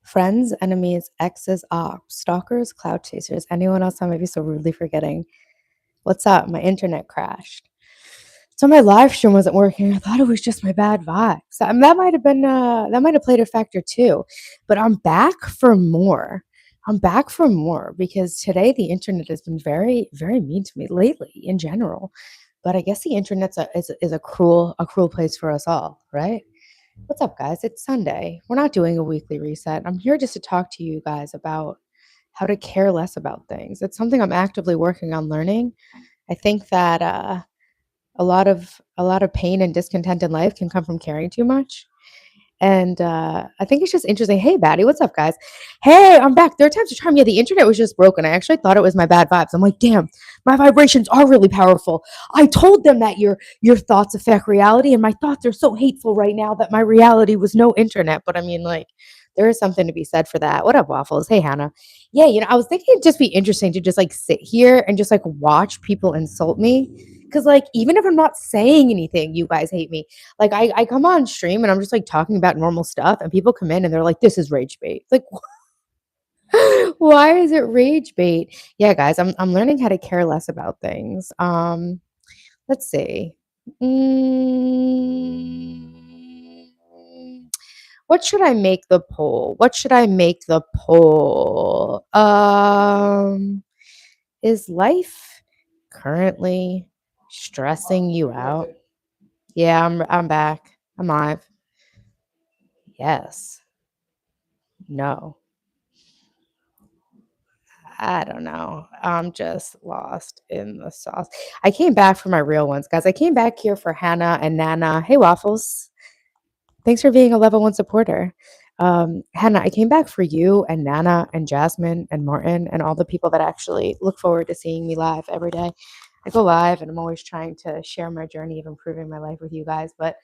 Friends, enemies, exes, ops, stalkers, cloud chasers, anyone else I might be so rudely forgetting. What's up? My internet crashed. So my live stream wasn't working. I thought it was just my bad vibes. That might have been that might have played a factor too. But I'm back for more. I'm back for more because today the internet has been very, very mean to me lately in general. But I guess the internet's is a cruel place for us all, right? What's up, guys? It's Sunday. We're not doing a weekly reset. I'm here just to talk to you guys about how to care less about things. It's something I'm actively working on learning. I think that a lot of pain and discontent in life can come from caring too much. And I think it's just interesting. Hey, Batty, what's up, guys? Hey, I'm back. Third time's a charm. Yeah, the internet was just broken. I actually thought it was my bad vibes. I'm like, damn, my vibrations are really powerful. I told them that your thoughts affect reality, and my thoughts are so hateful right now that my reality was no internet. But I mean, like, there is something to be said for that. What up, Waffles? Hey, Hannah. Yeah, I was thinking it'd just be interesting to just like sit here and just like watch people insult me. Cause like even if I'm not saying anything, you guys hate me. Like I come on stream and I'm just like talking about normal stuff and people come in and they're like, this is rage bait. Like why is it rage bait? Yeah, guys, I'm learning how to care less about things. Let's see. Mm, what should I make the poll? What should I make the poll? Is life currently stressing you out? Yeah, I'm back. I'm live. Yes. No. I don't know. I'm just lost in the sauce. I came back for my real ones, guys. I came back here for Hannah and Nana. Hey, Waffles. Thanks for being a level one supporter. Hannah, I came back for you and Nana and Jasmine and Martin and all the people that actually look forward to seeing me live every day. I go live and I'm always trying to share my journey of improving my life with you guys. But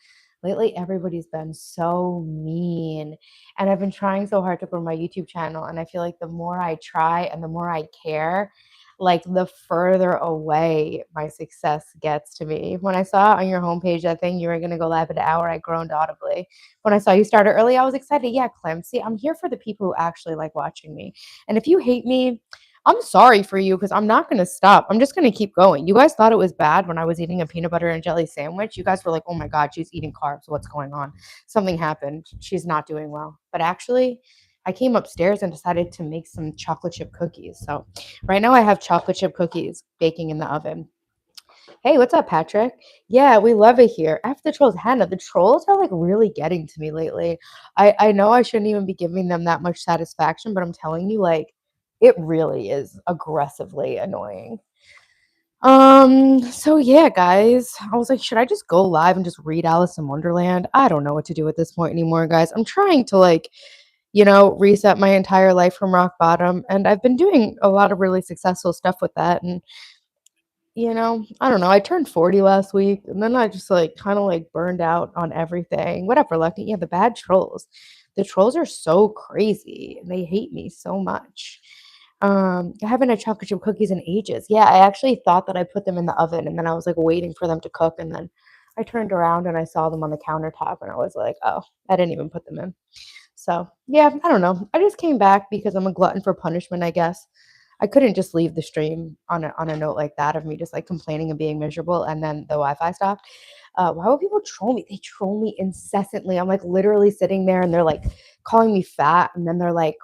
lately, everybody's been so mean. And I've been trying so hard to grow my YouTube channel. And I feel like the more I try and the more I care, like the further away my success gets to me. When I saw on your homepage that thing you were going to go live at an hour, I groaned audibly. When I saw you started early, I was excited. Yeah, Clem. See, I'm here for the people who actually like watching me. And if you hate me, I'm sorry for you because I'm not going to stop. I'm just going to keep going. You guys thought it was bad when I was eating a peanut butter and jelly sandwich. You guys were like, oh my God, she's eating carbs. What's going on? Something happened. She's not doing well. But actually, I came upstairs and decided to make some chocolate chip cookies. So right now I have chocolate chip cookies baking in the oven. Hey, what's up, Patrick? Yeah, we love it here. After the trolls, Hannah, the trolls are like really getting to me lately. I know I shouldn't even be giving them that much satisfaction, but I'm telling you, like, it really is aggressively annoying. So yeah, guys, I was like, should I just go live and just read Alice in Wonderland? I don't know what to do at this point anymore, guys. I'm trying to like, reset my entire life from rock bottom, and I've been doing a lot of really successful stuff with that. And I don't know. I turned 40 last week and then I just like kind of like burned out on everything. Whatever, Lucky. Yeah, the bad trolls. The trolls are so crazy and they hate me so much. I haven't had chocolate chip cookies in ages. Yeah, I actually thought that I put them in the oven and then I was like waiting for them to cook and then I turned around and I saw them on the countertop and I was like, oh, I didn't even put them in. So yeah, I don't know. I just came back because I'm a glutton for punishment, I guess. I couldn't just leave the stream on a note like that of me just like complaining and being miserable and then the Wi-Fi stopped. Why would people troll me? They troll me incessantly. I'm like literally sitting there and they're like calling me fat and then they're like,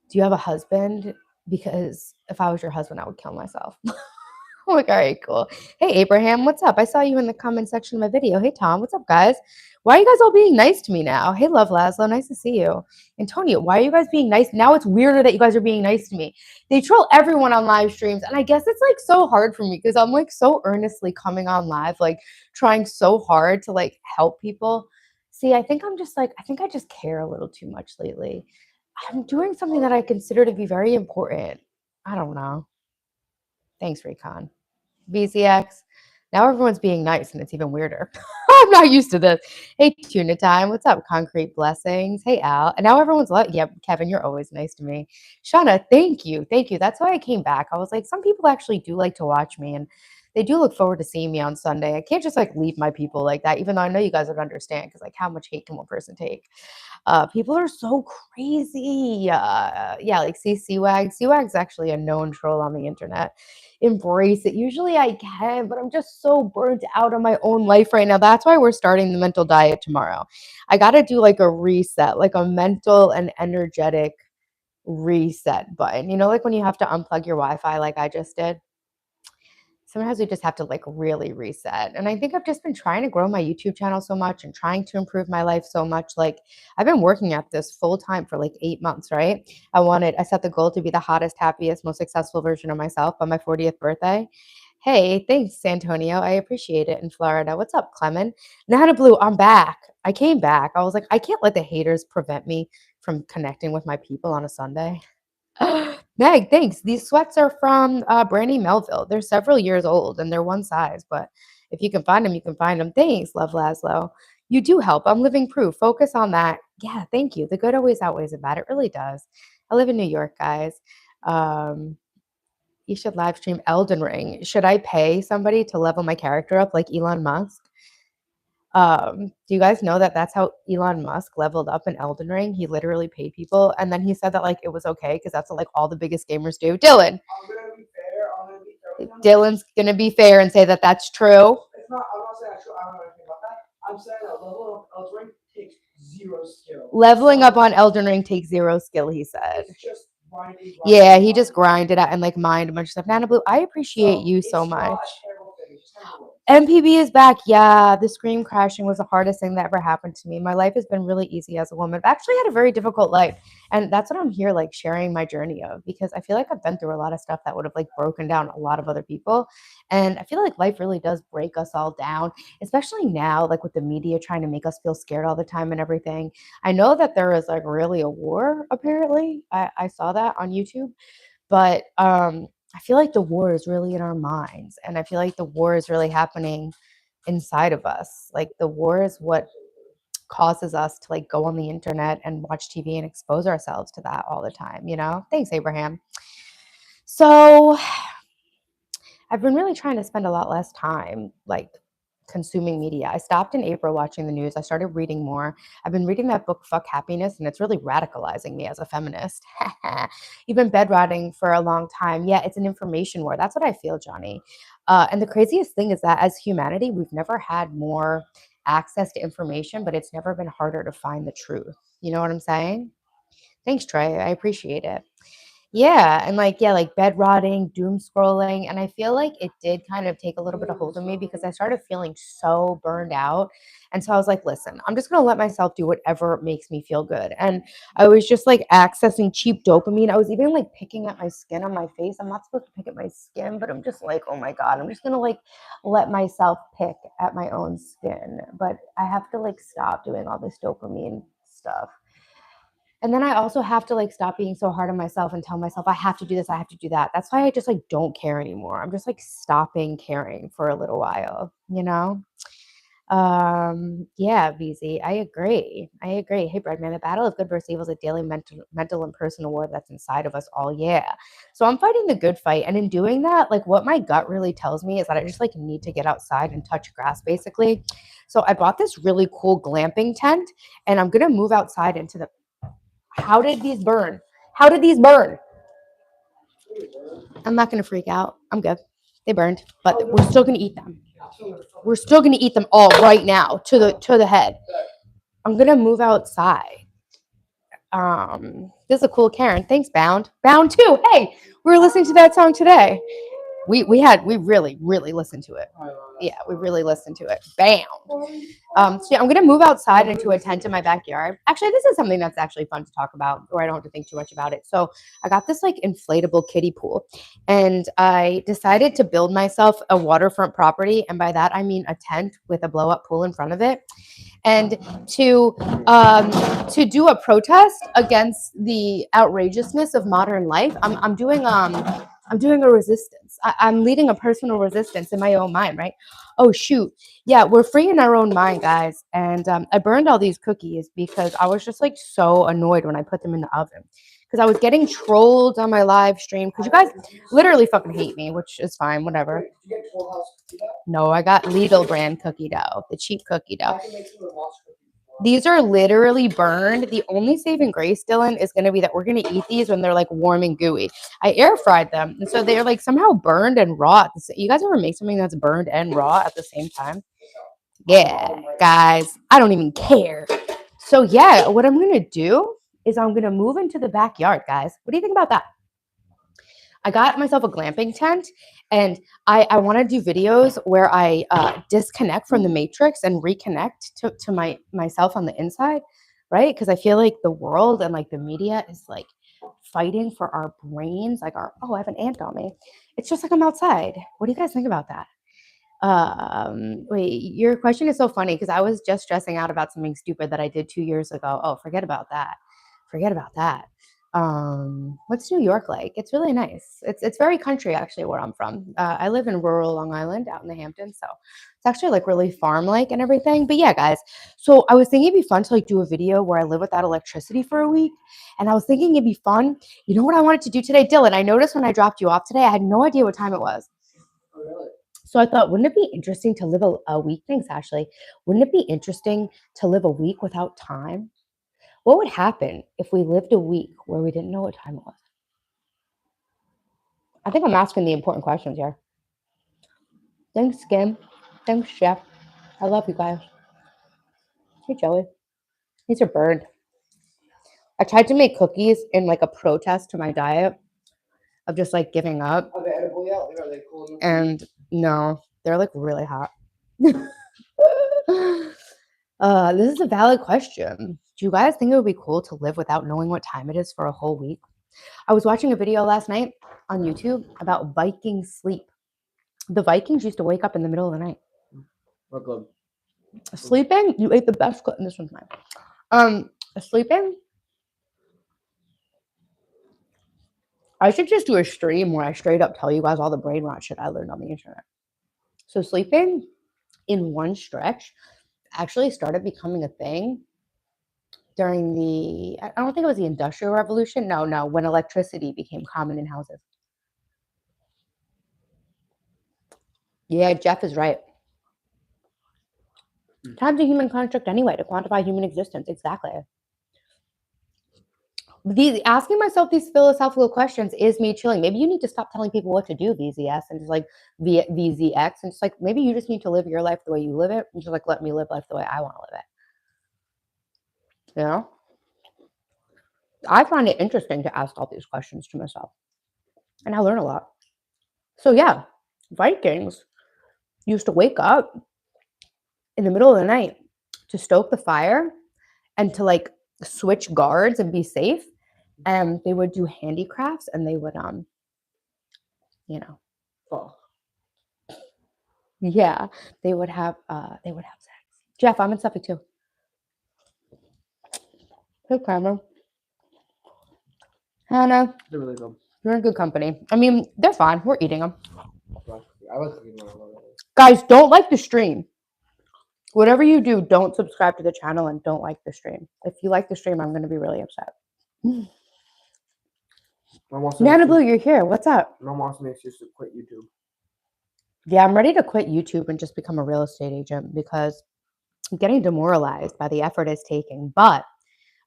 do you have a husband? Because if I was your husband, I would kill myself. I'm like, all right, cool. Hey, Abraham, what's up? I saw you in the comment section of my video. Hey, Tom, what's up, guys? Why are you guys all being nice to me now? Hey, Love Laszlo, nice to see you. Antonio, why are you guys being nice? Now it's weirder that you guys are being nice to me. They troll everyone on live streams, and I guess it's like so hard for me because I'm like so earnestly coming on live, like trying so hard to like help people. See, I think I just care a little too much lately. I'm doing something that I consider to be very important. I don't know. Thanks, Raycon. VCX. Now everyone's being nice and it's even weirder. I'm not used to this. Hey, Tuna Time. What's up, Concrete Blessings? Hey, Al. And now everyone's like, yep, Kevin, you're always nice to me. Shauna, thank you. Thank you. That's why I came back. I was like, some people actually do like to watch me. And they do look forward to seeing me on Sunday. I can't just like leave my people like that, even though I know you guys would understand because like how much hate can one person take? People are so crazy. Yeah, like see CWAG. CWAG's actually a known troll on the internet. Embrace it. Usually I can, but I'm just so burnt out on my own life right now. That's why we're starting the mental diet tomorrow. I got to do like a reset, like a mental and energetic reset button. You know, like when you have to unplug your Wi-Fi, like I just did. Sometimes we just have to like really reset. And I think I've just been trying to grow my YouTube channel so much and trying to improve my life so much. Like I've been working at this full time for like 8 months, right? I set the goal to be the hottest, happiest, most successful version of myself by my 40th birthday. Hey, thanks, Antonio. I appreciate it in Florida. What's up, Clement? Nana Blue, I'm back. I came back. I was like, I can't let the haters prevent me from connecting with my people on a Sunday. Meg, thanks. These sweats are from Brandy Melville. They're several years old and they're one size, but if you can find them, you can find them. Thanks, Love Laszlo. You do help. I'm living proof. Focus on that. Yeah, thank you. The good always outweighs the bad. It really does. I live in New York, guys. Um, you should live stream Elden Ring. Should I pay somebody to level my character up like Elon Musk? Do you guys know that that's how Elon Musk leveled up in Elden Ring? He literally paid people, and then he said that like it was okay because that's what like all the biggest gamers do. Dylan, I'm gonna be fair. I'm gonna be fair with him. Dylan's gonna be fair and say that that's true. It's not. I'm not saying that's true. I don't know anything about that. I'm saying a level of Elden Ring takes zero skill. Leveling So up on Elden Ring takes zero skill, he said. it's just grinding. Yeah, he just grinded out and like mined a bunch of stuff. Nana Blue, I appreciate So you it's so not much. a terrible thing. It's just kind of a MPB is back. Yeah, the screen crashing was the hardest thing that ever happened to me. My life has been really easy as a woman. I've actually had a very difficult life. And that's what I'm here like sharing my journey of because I feel like I've been through a lot of stuff that would have like broken down a lot of other people. And I feel like life really does break us all down, especially now, like with the media trying to make us feel scared all the time and everything. I know that there is like really a war, apparently. I saw that on YouTube. But I feel like the war is really in our minds. And I feel like the war is really happening inside of us. Like the war is what causes us to like go on the internet and watch TV and expose ourselves to that all the time, you know? Thanks, Abraham. So I've been really trying to spend a lot less time like consuming media. I stopped in April watching the news. I started reading more. I've been reading that book, Fuck Happiness, and it's really radicalizing me as a feminist. You've been bedrotting for a long time. Yeah, it's an information war. That's what I feel, Johnny. And the craziest thing is that as humanity, we've never had more access to information, but it's never been harder to find the truth. You know what I'm saying? Thanks, Trey. I appreciate it. Yeah, and like yeah, like bed rotting, doom scrolling, and I feel like it did kind of take a little bit of hold of me because I started feeling so burned out. And so I was like, listen, I'm just going to let myself do whatever makes me feel good. And I was just like accessing cheap dopamine. I was even like picking at my skin on my face. I'm not supposed to pick at my skin, but I'm just like, oh my God, I'm just going to like let myself pick at my own skin. But I have to like stop doing all this dopamine stuff. And then I also have to like stop being so hard on myself and tell myself I have to do this, I have to do that. That's why I just like don't care anymore. I'm just like stopping caring for a little while, you know? Yeah, VZ, I agree. I agree. Hey, Breadman, the battle of good versus evil is a daily mental and personal war that's inside of us all. Yeah. So I'm fighting the good fight. And in doing that, like what my gut really tells me is that I just like need to get outside and touch grass basically. So I bought this really cool glamping tent and I'm gonna move outside into the how did these burn? How did these burn? I'm not going to freak out. I'm good. They burned, but we're still going to eat them. We're still going to eat them all right now to the head. I'm going to move outside. This is a cool Karen. Thanks, Bound. Bound too. Hey, we were listening to that song today. We really listened to it. Yeah, we really listened to it. Bam. So yeah, I'm gonna move outside into a tent in my backyard. Actually, this is something that's actually fun to talk about, where I don't have to think too much about it. So I got this like inflatable kiddie pool, and I decided to build myself a waterfront property, and by that I mean a tent with a blow up pool in front of it. And to do a protest against the outrageousness of modern life, I'm doing a resistance. I'm leading a personal resistance in my own mind, right? Oh shoot, yeah, we're free in our own mind, guys. And I burned all these cookies because I was just like so annoyed when I put them in the oven. because I was getting trolled on my live stream because you guys literally fucking hate me, which is fine, whatever. Wait, did you get Toll House cookie dough? No, I got Lidl brand cookie dough, the cheap cookie dough. I can make some of the lost cookies. These are literally burned. The only saving grace, Dylan, is going to be that we're going to eat these when they're like warm and gooey. I air fried them, and so they're like somehow burned and raw. You guys ever make something that's burned and raw at the same time? Yeah, guys, I don't even care. So yeah, what I'm going to do is I'm going to move into the backyard, guys. What do you think about that? I got myself a glamping tent, and I want to do videos where I disconnect from the matrix and reconnect to myself on the inside, right? Because I feel like the world and like the media is like fighting for our brains, like I have an ant on me. It's just like I'm outside. What do you guys think about that? Wait, your question is so funny because I was just stressing out about something stupid that I did 2 years ago. Oh, forget about that. Forget about that. What's New York like? It's really nice. It's very country actually where I'm from. I live in rural Long Island out in the Hamptons, so it's actually like really farm like and everything. But yeah, guys. So I was thinking it'd be fun to like do a video where I live without electricity for a week, and I was thinking it'd be fun. You know what I wanted to do today, Dylan? I noticed when I dropped you off today, I had no idea what time it was. Oh, really? So I thought, wouldn't it be interesting to live a week? Thanks, Ashley. Wouldn't it be interesting to live a week without time? What would happen if we lived a week where we didn't know what time it was? I think I'm asking the important questions here. Thanks, Kim. Thanks, Chef. I love you guys. Hey, Joey. These are burned. I tried to make cookies in like a protest to my diet of just like giving up. Are they edible yet? Are they cool enough? And no, they're like really hot. This is a valid question. Do you guys think it would be cool to live without knowing what time it is for a whole week? I was watching a video last night on YouTube about Viking sleep. The Vikings used to wake up in the middle of the night. What club? Sleeping, you ate the best. This one's mine. Sleeping. I should just do a stream where I straight up tell you guys all the brain rot shit I learned on the internet. So sleeping in one stretch actually started becoming a thing during I don't think it was the Industrial Revolution. No, when electricity became common in houses. Yeah, Jeff is right. Time's a human construct anyway to quantify human existence. Exactly. Asking myself these philosophical questions is me chilling. Maybe you need to stop telling people what to do, VZS, and just like VZX, and just like maybe you just need to live your life the way you live it, and just like let me live life the way I want to live it. You know? I find it interesting to ask all these questions to myself, and I learn a lot. So yeah, Vikings used to wake up in the middle of the night to stoke the fire and to like switch guards and be safe. And they would do handicrafts and they would Oh. yeah, they would have sex. Jeff, I'm in Suffolk too. Hey, Cameron. Hannah, They're really good. you're in good company. I mean, they're fine. We're eating them. I like cooking when I love it. Guys, don't like the stream. Whatever you do, don't subscribe to the channel and don't like the stream. If you like the stream, I'm going to be really upset. Nana Blue, you're here. What's up? Mom wants me to quit YouTube. Yeah, I'm ready to quit YouTube and just become a real estate agent because I'm getting demoralized by the effort it's taking. But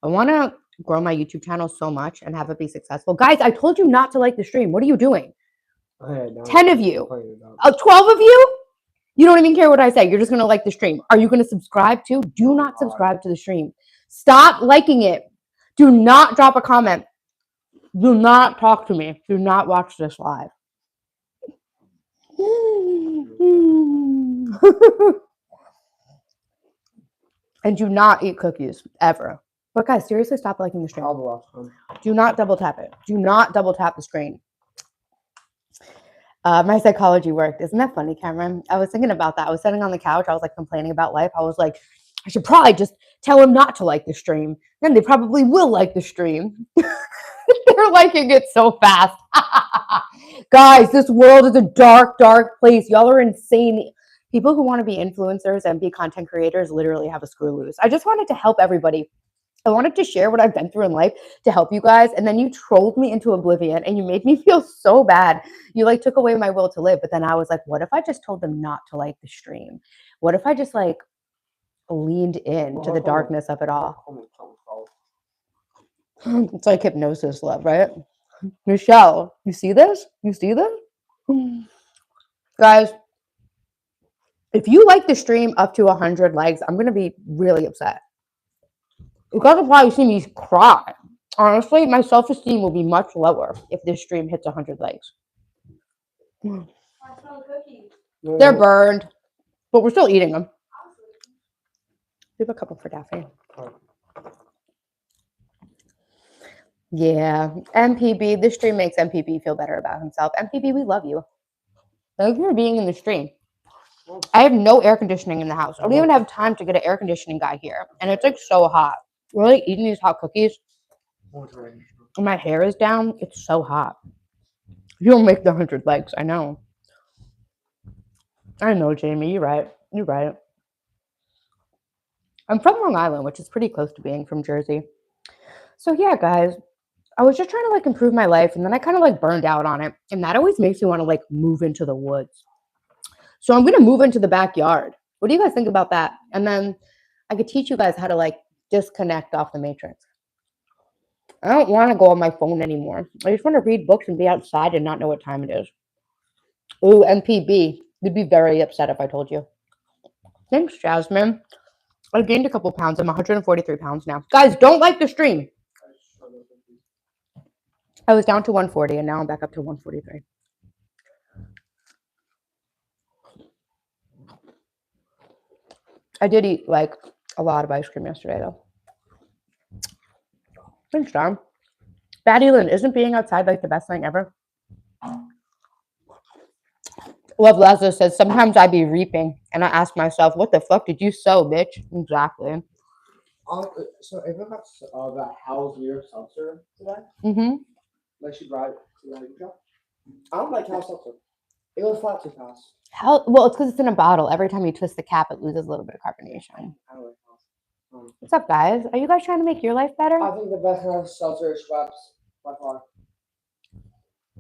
I want to grow my YouTube channel so much and have it be successful. Guys, I told you not to like the stream. What are you doing? 10 of you. 12 of you? You don't even care what I say. You're just going to like the stream. Are you going to subscribe too? Do not subscribe to the stream. Stop liking it. Do not drop a comment. Do not talk to me. Do not watch this live. And do not eat cookies ever. But guys, seriously, stop liking the stream. Do not double tap it. Do not double tap the screen. My psychology worked. Isn't that funny, Cameron? I was thinking about that. I was sitting on the couch. I was like complaining about life. I was like, I should probably just tell him not to like the stream. Then they probably will like the stream. They're liking it so fast. Guys, this world is a dark, dark place. Y'all are insane. People who want to be influencers and be content creators literally have a screw loose. I just wanted to help everybody I wanted to share what I've been through in life to help you guys, and then you trolled me into oblivion and you made me feel so bad. You like took away my will to live, but then I was like, what if I just told them not to like the stream? What if I just like leaned into the darkness of it all? It's like hypnosis, love, right? Michelle, you see this? You see this? Guys, if you like the stream up to 100 likes, I'm going to be really upset. You guys will probably see me cry. Honestly, my self-esteem will be much lower if this stream hits 100 likes. They're burned, but we're still eating them. We have a couple for Daphne. Yeah, MPB. This stream makes MPB feel better about himself. MPB, we love you. Thank you for being in the stream. I have no air conditioning in the house. I don't even have time to get an air conditioning guy here. And it's like so hot. We're like eating these hot cookies. And my hair is down. It's so hot. You'll make the 100 likes. I know. I know, Jamie. You're right. You're right. I'm from Long Island, which is pretty close to being from Jersey. So yeah, guys, I was just trying to like improve my life, and then I kind of like burned out on it. And that always makes me want to like move into the woods. So I'm gonna move into the backyard. What do you guys think about that? And then I could teach you guys how to like disconnect off the matrix. I don't want to go on my phone anymore. I just want to read books and be outside and not know what time it is. Ooh, MPB. You'd be very upset if I told you. Thanks, Jasmine. I gained a couple pounds. I'm 143 pounds now. Guys, don't like the stream. I was down to 140 and now I'm back up to 143. I did eat like a lot of ice cream yesterday though. Thanks, John. Batty Lynn, isn't being outside like the best thing ever? Love Lazarus says, sometimes I be reaping and I ask myself, what the fuck did you sow, bitch? Exactly. So everyone got that How's Weird Seltzer today? Mm-hmm. Like she brought it to the shop. I don't like How's Seltzer. It was flat too fast. Well, it's because it's in a bottle. Every time you twist the cap, it loses a little bit of carbonation. I don't like How's. What's up, guys? Are you guys trying to make your life better? I think the best kind of seltzer is Schweppes by far.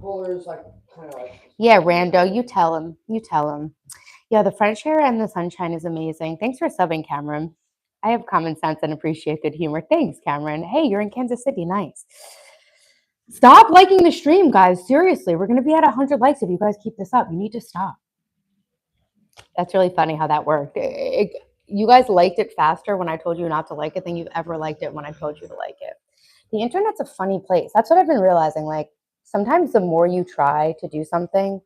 Polar's like kind of like. Yeah, Rando, you tell him. You tell him. Yeah, the fresh air and the sunshine is amazing. Thanks for subbing, Cameron. I have common sense and appreciate good humor. Thanks, Cameron. Hey, you're in Kansas City. Nice. Stop liking the stream, guys. Seriously, we're going to be at 100 likes if you guys keep this up. You need to stop. That's really funny how that worked. You guys liked it faster when I told you not to like it than you've ever liked it when I told you to like it. The internet's a funny place. That's what I've been realizing. Like, sometimes the more you try to do something,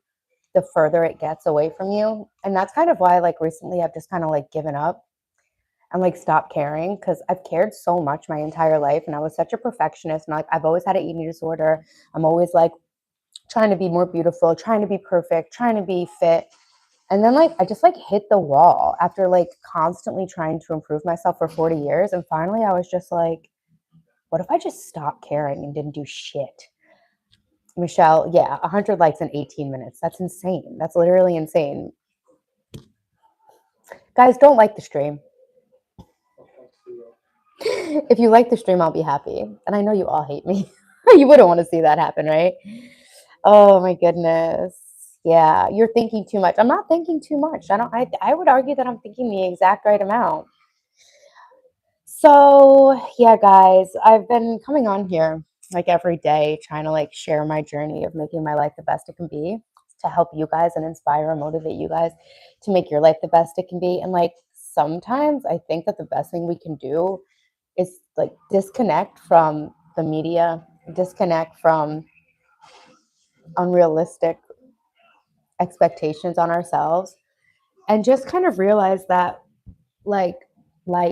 the further it gets away from you. And that's kind of why, like, recently I've just kind of like given up and like stopped caring, because I've cared so much my entire life and I was such a perfectionist, and like I've always had an eating disorder. I'm always like trying to be more beautiful, trying to be perfect, trying to be fit. And then like I just like hit the wall after like constantly trying to improve myself for 40 years. And finally I was just like, what if I just stopped caring and didn't do shit? Michelle, yeah, 100 likes in 18 minutes. That's insane. That's literally insane. Guys, don't like the stream. If you like the stream, I'll be happy. And I know you all hate me. You wouldn't want to see that happen, right? Oh my goodness. Yeah, you're thinking too much. I'm not thinking too much. I would argue that I'm thinking the exact right amount. So, yeah, guys, I've been coming on here like every day trying to like share my journey of making my life the best it can be, to help you guys and inspire and motivate you guys to make your life the best it can be. And like sometimes I think that the best thing we can do is like disconnect from the media, disconnect from unrealistic expectations on ourselves, and just kind of realize that like I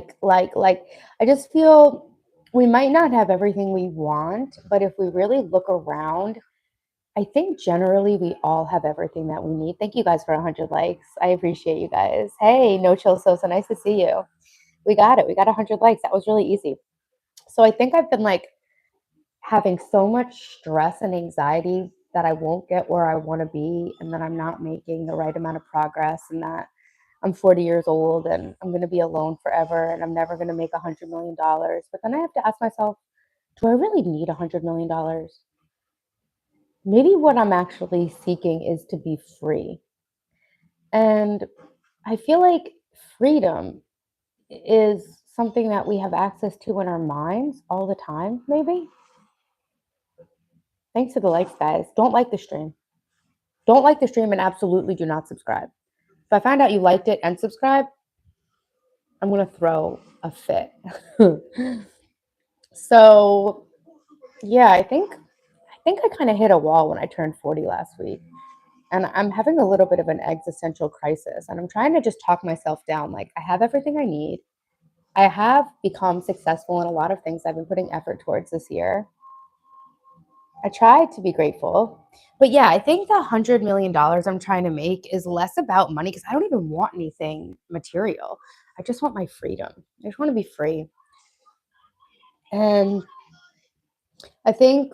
just feel we might not have everything we want, but if we really look around, I think generally we all have everything that we need. Thank you guys for 100 likes. I appreciate you guys. Hey, no chill, so nice to see you. We got it. We got 100 likes. That was really easy. So I think I've been like having so much stress and anxiety that I won't get where I want to be, and that I'm not making the right amount of progress, and that I'm 40 years old and I'm going to be alone forever and I'm never going to make $100 million. But then I have to ask myself, do I really need $100 million? Maybe what I'm actually seeking is to be free. And I feel like freedom is something that we have access to in our minds all the time, maybe. Thanks to the likes, guys. Don't like the stream. Don't like the stream and absolutely do not subscribe. If I find out you liked it and subscribe, I'm going to throw a fit. So, yeah, I think I kind of hit a wall when I turned 40 last week. And I'm having a little bit of an existential crisis. And I'm trying to just talk myself down. Like, I have everything I need. I have become successful in a lot of things I've been putting effort towards this year. I try to be grateful. But yeah, I think the $100 million I'm trying to make is less about money because I don't even want anything material. I just want my freedom. I just want to be free. And I think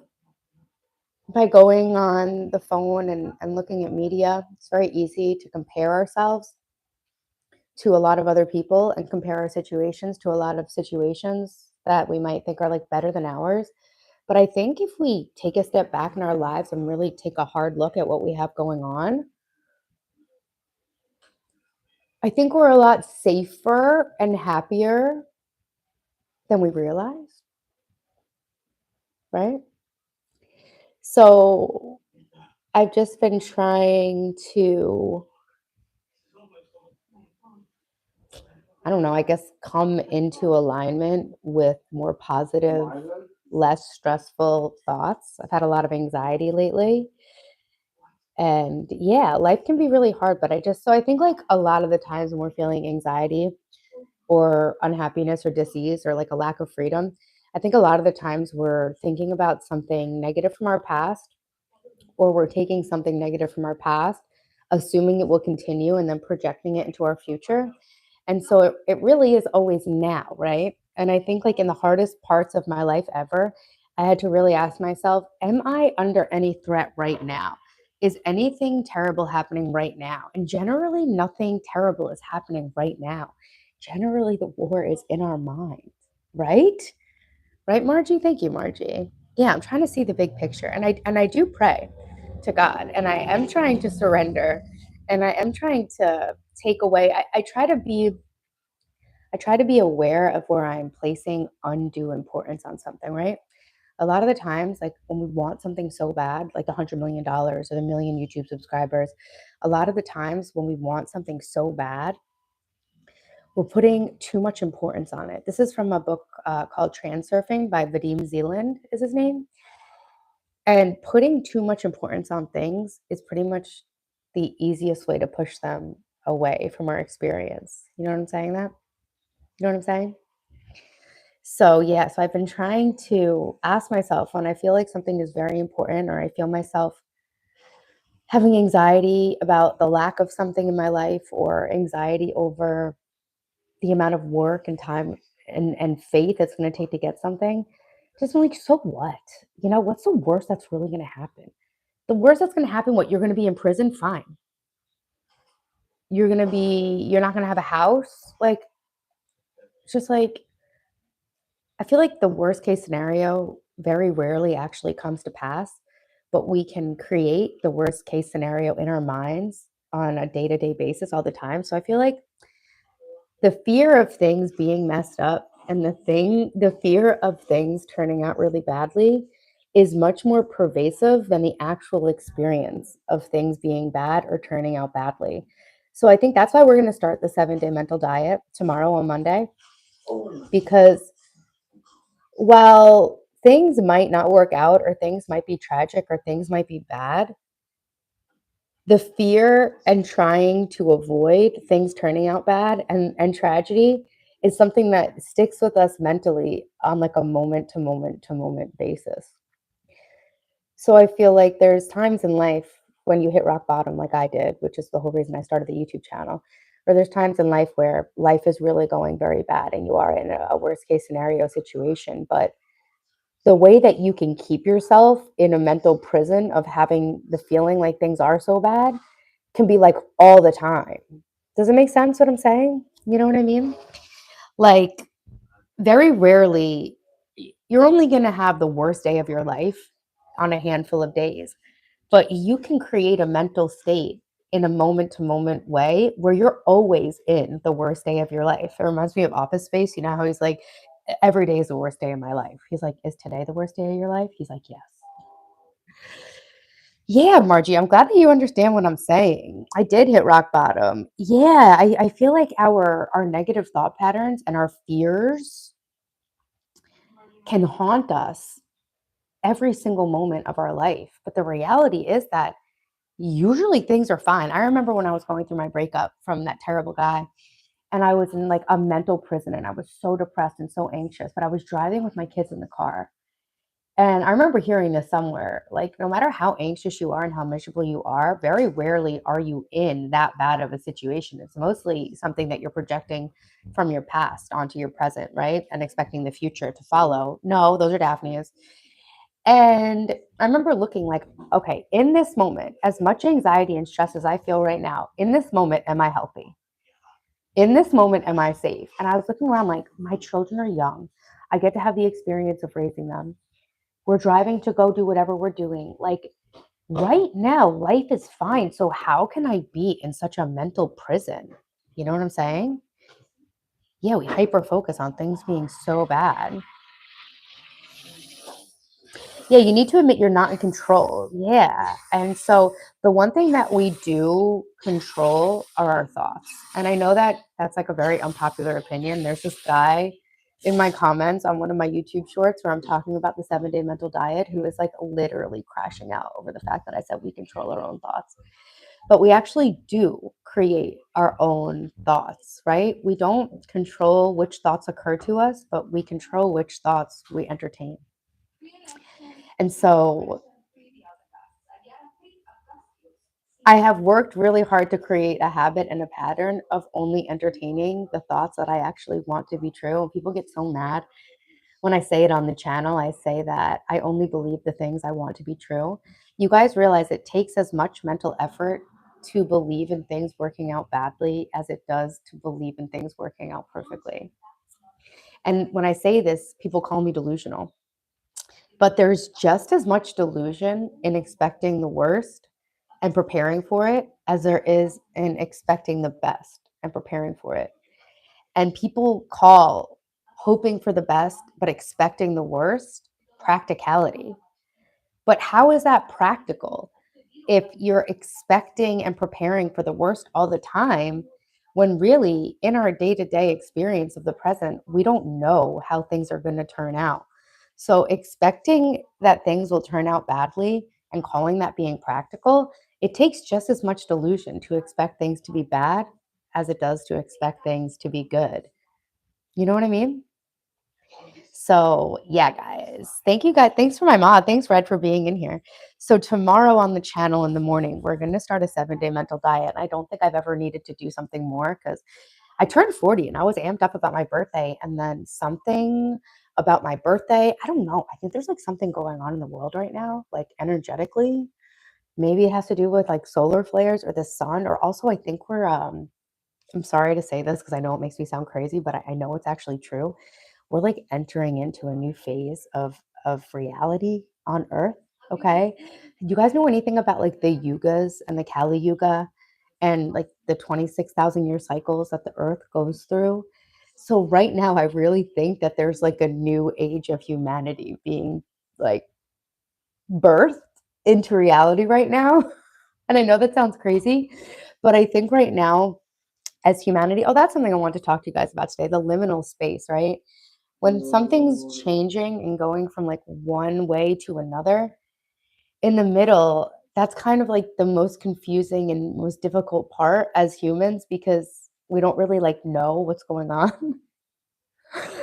by going on the phone and looking at media, it's very easy to compare ourselves to a lot of other people and compare our situations to a lot of situations that we might think are like better than ours. But I think if we take a step back in our lives and really take a hard look at what we have going on, I think we're a lot safer and happier than we realize, right? So I've just been trying to, I don't know, I guess come into alignment with more positive, less stressful thoughts. I've had a lot of anxiety lately. And yeah, life can be really hard, but I think like a lot of the times when we're feeling anxiety or unhappiness or disease or like a lack of freedom, I think a lot of the times we're thinking about something negative from our past or we're taking something negative from our past, assuming it will continue and then projecting it into our future. And so it really is always now, right? And I think like in the hardest parts of my life ever, I had to really ask myself, am I under any threat right now? Is anything terrible happening right now? And generally, nothing terrible is happening right now. Generally, the war is in our mind, right? Right, Margie? Thank you, Margie. Yeah, I'm trying to see the big picture. And I do pray to God and I am trying to surrender and I am trying to take away. I try to be aware of where I'm placing undue importance on something, right? A lot of the times, like when we want something so bad, like $100 million or the million YouTube subscribers, a lot of the times when we want something so bad, we're putting too much importance on it. This is from a book called Transurfing by Vadim Zealand, is his name. And putting too much importance on things is pretty much the easiest way to push them away from our experience. You know what I'm saying? That? You know what I'm saying? So, yeah, so I've been trying to ask myself when I feel like something is very important or I feel myself having anxiety about the lack of something in my life or anxiety over the amount of work and time and faith it's going to take to get something. Just I'm like, so what? What's the worst that's really going to happen? The worst that's going to happen, what? You're going to be in prison? Fine. You're not going to have a house? Like, it's just like, I feel like the worst case scenario very rarely actually comes to pass, but we can create the worst case scenario in our minds on a day to day basis all the time. So I feel like the fear of things being messed up and the fear of things turning out really badly is much more pervasive than the actual experience of things being bad or turning out badly. So I think that's why we're going to start the 7-day mental diet tomorrow on Monday, because while things might not work out or things might be tragic or things might be bad, the fear and trying to avoid things turning out bad and tragedy is something that sticks with us mentally on like a moment to moment to moment basis. So I feel like there's times in life when you hit rock bottom like I did, which is the whole reason I started the YouTube channel, or there's times in life where life is really going very bad and you are in a worst case scenario situation, but the way that you can keep yourself in a mental prison of having the feeling like things are so bad can be like all the time. Does it make sense what I'm saying? You know what I mean? Like, very rarely, you're only going to have the worst day of your life on a handful of days, but you can create a mental state in a moment to moment way where you're always in the worst day of your life. It reminds me of Office Space. You know how he's like, every day is the worst day of my life. He's like, is today the worst day of your life? He's like, yes. Yeah, Margie, I'm glad that you understand what I'm saying. I did hit rock bottom. Yeah, I feel like our negative thought patterns and our fears can haunt us every single moment of our life. But the reality is that usually things are fine. I remember when I was going through my breakup from that terrible guy, and I was in like a mental prison and I was so depressed and so anxious, but I was driving with my kids in the car. And I remember hearing this somewhere, like no matter how anxious you are and how miserable you are, very rarely are you in that bad of a situation. It's mostly something that you're projecting from your past onto your present, right? And expecting the future to follow. No, those are Daphne's. And I remember looking like, okay, in this moment, as much anxiety and stress as I feel right now, in this moment, am I healthy? In this moment, am I safe? And I was looking around like, my children are young. I get to have the experience of raising them. We're driving to go do whatever we're doing. Like right now, life is fine. So how can I be in such a mental prison? You know what I'm saying? Yeah, we hyper focus on things being so bad. Yeah, you need to admit you're not in control. Yeah. And so the one thing that we do control are our thoughts. And I know that that's like a very unpopular opinion. There's this guy in my comments on one of my YouTube shorts where I'm talking about the 7-day mental diet who is like literally crashing out over the fact that I said we control our own thoughts. But we actually do create our own thoughts, right? We don't control which thoughts occur to us, but we control which thoughts we entertain. And so I have worked really hard to create a habit and a pattern of only entertaining the thoughts that I actually want to be true. And people get so mad when I say it on the channel. I say that I only believe the things I want to be true. You guys realize it takes as much mental effort to believe in things working out badly as it does to believe in things working out perfectly. And when I say this, people call me delusional. But there's just as much delusion in expecting the worst and preparing for it as there is in expecting the best and preparing for it. And people call hoping for the best but expecting the worst practicality. But how is that practical if you're expecting and preparing for the worst all the time when really in our day-to-day experience of the present, we don't know how things are going to turn out. So expecting that things will turn out badly and calling that being practical, it takes just as much delusion to expect things to be bad as it does to expect things to be good. You know what I mean? So, yeah, guys. Thank you guys. Thanks for my mod. Thanks, Red, for being in here. So, tomorrow on the channel in the morning, we're going to start a 7-day mental diet. I don't think I've ever needed to do something more because I turned 40 and I was amped up about my birthday. And then something about my birthday, I don't know. I think there's like something going on in the world right now, like energetically. Maybe it has to do with like solar flares or the sun, or also I think I'm sorry to say this because I know it makes me sound crazy, but I know it's actually true. We're like entering into a new phase of reality on Earth. Okay. Do you guys know anything about like the yugas and the Kali Yuga and like the 26,000 year cycles that the Earth goes through? So right now, I really think that there's like a new age of humanity being like birthed into reality right now. And I know that sounds crazy, but I think right now as humanity, oh, that's something I want to talk to you guys about today, the liminal space, right? When something's changing and going from like one way to another, in the middle, that's kind of like the most confusing and most difficult part as humans because we don't really like know what's going on.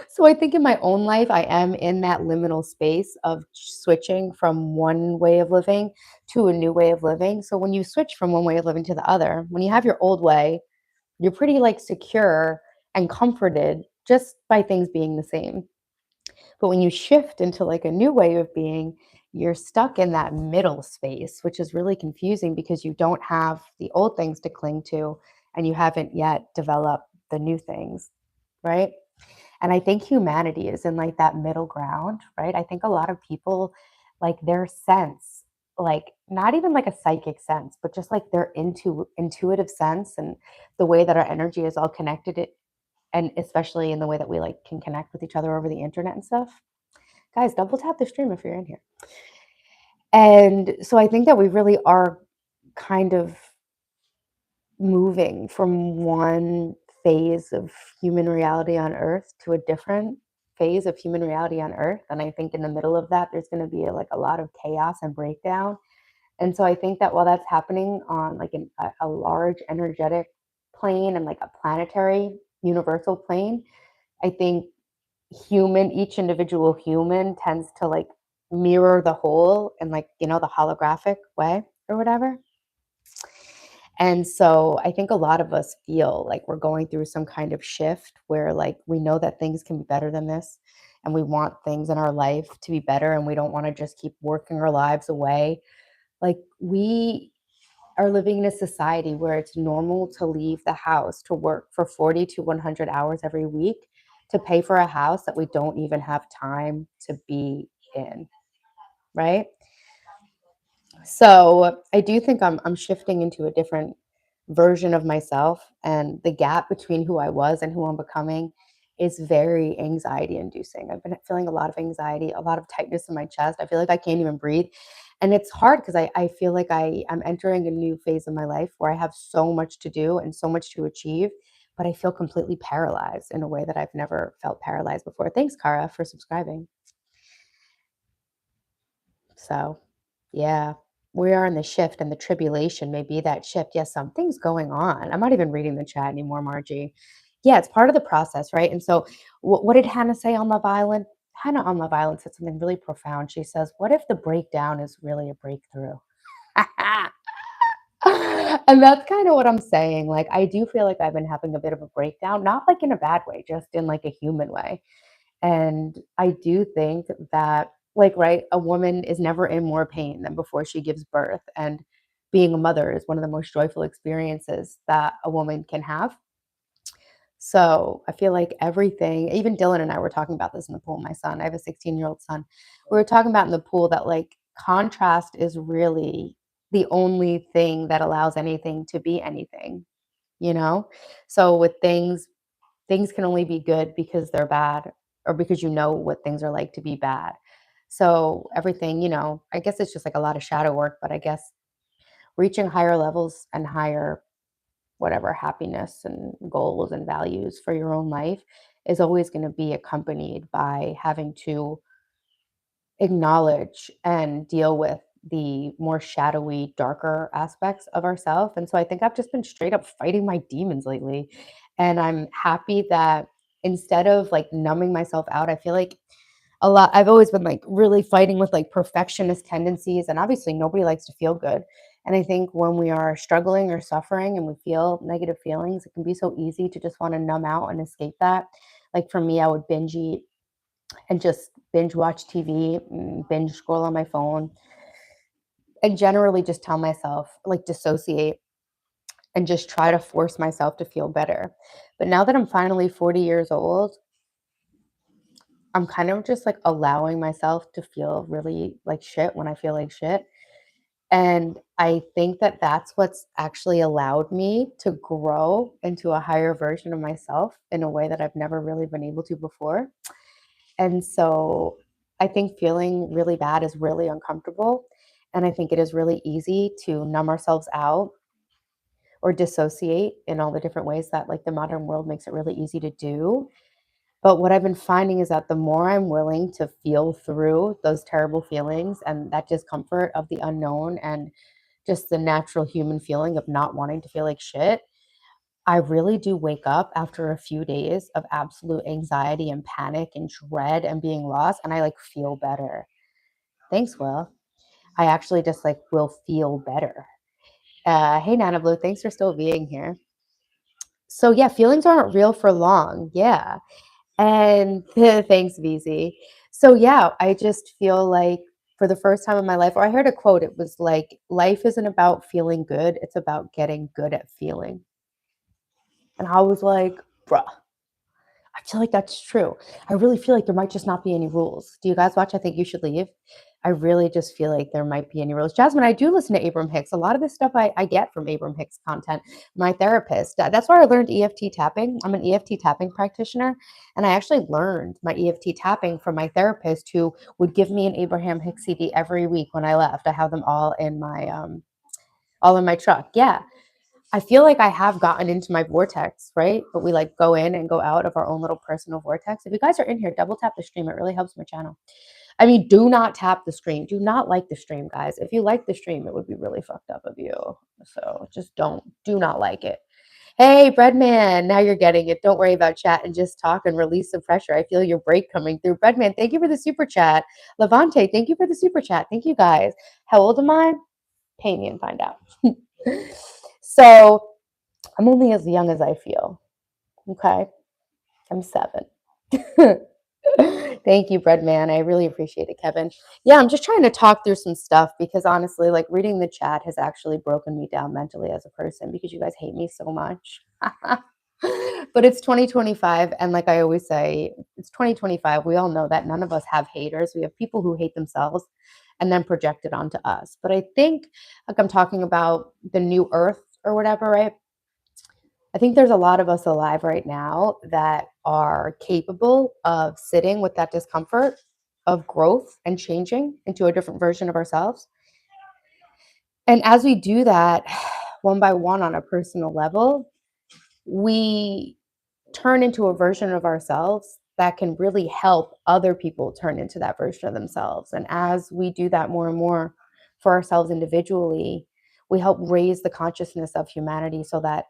So I think in my own life, I am in that liminal space of switching from one way of living to a new way of living. So when you switch from one way of living to the other, when you have your old way, you're pretty like secure and comforted just by things being the same. But when you shift into like a new way of being, you're stuck in that middle space, which is really confusing because you don't have the old things to cling to and you haven't yet developed the new things, right? And I think humanity is in like that middle ground, right? I think a lot of people, like their sense, like not even like a psychic sense, but just like their intuitive sense and the way that our energy is all connected, and especially in the way that we like can connect with each other over the internet and stuff. Guys, double tap the stream if you're in here. And so I think that we really are kind of moving from one phase of human reality on Earth to a different phase of human reality on Earth. And I think in the middle of that, there's going to be like a lot of chaos and breakdown. And so I think that while that's happening on like a large energetic plane and like a planetary universal plane, I think each individual human tends to like mirror the whole in like, the holographic way or whatever. And so I think a lot of us feel like we're going through some kind of shift where like we know that things can be better than this, and we want things in our life to be better, and we don't want to just keep working our lives away. Like we are living in a society where it's normal to leave the house to work for 40 to 100 hours every week to pay for a house that we don't even have time to be in, right? So I do think I'm shifting into a different version of myself, and the gap between who I was and who I'm becoming is very anxiety inducing. I've been feeling a lot of anxiety, a lot of tightness in my chest. I feel like I can't even breathe. And it's hard because I feel like I'm entering a new phase of my life where I have so much to do and so much to achieve, but I feel completely paralyzed in a way that I've never felt paralyzed before. Thanks, Cara, for subscribing. So, yeah, we are in the shift, and the tribulation may be that shift. Yes, something's going on. I'm not even reading the chat anymore, Margie. Yeah, it's part of the process, right? And so, what did Hannah say on Love Island? Hannah on Love Island said something really profound. She says, "What if the breakdown is really a breakthrough?" And that's kind of what I'm saying. Like, I do feel like I've been having a bit of a breakdown, not like in a bad way, just in like a human way. And I do think that, like, right, a woman is never in more pain than before she gives birth. And being a mother is one of the most joyful experiences that a woman can have. So I feel like everything, even Dylan and I were talking about this in the pool. My son, I have a 16-year-old son. We were talking about in the pool that like contrast is really the only thing that allows anything to be anything, you know? So with things can only be good because they're bad, or because you know what things are like to be bad. So everything, I guess it's just like a lot of shadow work, but I guess reaching higher levels and higher whatever happiness and goals and values for your own life is always going to be accompanied by having to acknowledge and deal with the more shadowy, darker aspects of ourselves. And so I think I've just been straight up fighting my demons lately. And I'm happy that instead of like numbing myself out, I feel like I've always been like really fighting with like perfectionist tendencies. And obviously, nobody likes to feel good. And I think when we are struggling or suffering and we feel negative feelings, it can be so easy to just want to numb out and escape that. Like for me, I would binge eat and just binge watch TV, binge scroll on my phone, and generally just tell myself, like, dissociate and just try to force myself to feel better. But now that I'm finally 40 years old, I'm kind of just like allowing myself to feel really like shit when I feel like shit. And I think that that's what's actually allowed me to grow into a higher version of myself in a way that I've never really been able to before. And so I think feeling really bad is really uncomfortable. And I think it is really easy to numb ourselves out or dissociate in all the different ways that like the modern world makes it really easy to do. But what I've been finding is that the more I'm willing to feel through those terrible feelings and that discomfort of the unknown and just the natural human feeling of not wanting to feel like shit, I really do wake up after a few days of absolute anxiety and panic and dread and being lost, and I like feel better. Thanks, Will. I actually just like will feel better. Hey, Nana Blue, thanks for still being here. So yeah, feelings aren't real for long. Yeah. And thanks, VZ. So yeah, I just feel like for the first time in my life, or I heard a quote, it was like, life isn't about feeling good, it's about getting good at feeling. And I was like, bruh, I feel like that's true. I really feel like there might just not be any rules. Do you guys watch I Think You Should Leave? I really just feel like there might be any rules. Jasmine, I do listen to Abram Hicks. A lot of this stuff I get from Abram Hicks content. My therapist, that's where I learned EFT tapping. I'm an EFT tapping practitioner, and I actually learned my EFT tapping from my therapist who would give me an Abraham Hicks CD every week when I left. I have them all in my truck. Yeah. I feel like I have gotten into my vortex, right? But we like go in and go out of our own little personal vortex. If you guys are in here, double tap the stream. It really helps my channel. I mean, do not tap the stream. Do not like the stream, guys. If you like the stream, it would be really fucked up of you. So just do not like it. Hey, Breadman, now you're getting it. Don't worry about chat and just talk and release some pressure. I feel your break coming through. Breadman, thank you for the super chat. Levante, thank you for the super chat. Thank you guys. How old am I? Pay me and find out. So I'm only as young as I feel. Okay. I'm 7. Thank you, Breadman. I really appreciate it, Kevin. Yeah, I'm just trying to talk through some stuff because honestly, like reading the chat has actually broken me down mentally as a person because you guys hate me so much. But it's 2025. And like I always say, it's 2025. We all know that none of us have haters. We have people who hate themselves and then project it onto us. But I think, like I'm talking about the new earth or whatever, right? I think there's a lot of us alive right now that are capable of sitting with that discomfort of growth and changing into a different version of ourselves. And as we do that, one by one on a personal level, we turn into a version of ourselves that can really help other people turn into that version of themselves. And as we do that more and more for ourselves individually, we help raise the consciousness of humanity so that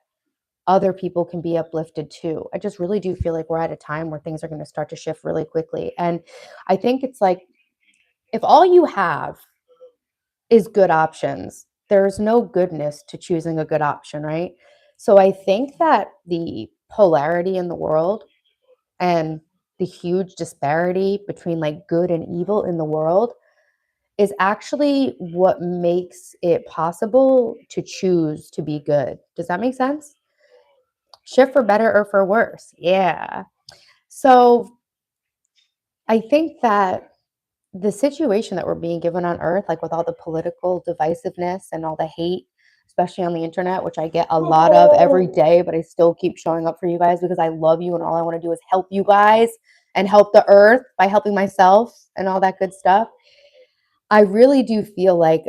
other people can be uplifted too. I just really do feel like we're at a time where things are going to start to shift really quickly. And I think it's like if all you have is good options, there's no goodness to choosing a good option, right? So I think that the polarity in the world and the huge disparity between like good and evil in the world is actually what makes it possible to choose to be good. Does that make sense? Shift for better or for worse. Yeah. So I think that the situation that we're being given on earth, like with all the political divisiveness and all the hate, especially on the internet, which I get a lot of every day, but I still keep showing up for you guys because I love you and all I want to do is help you guys and help the earth by helping myself and all that good stuff. I really do feel like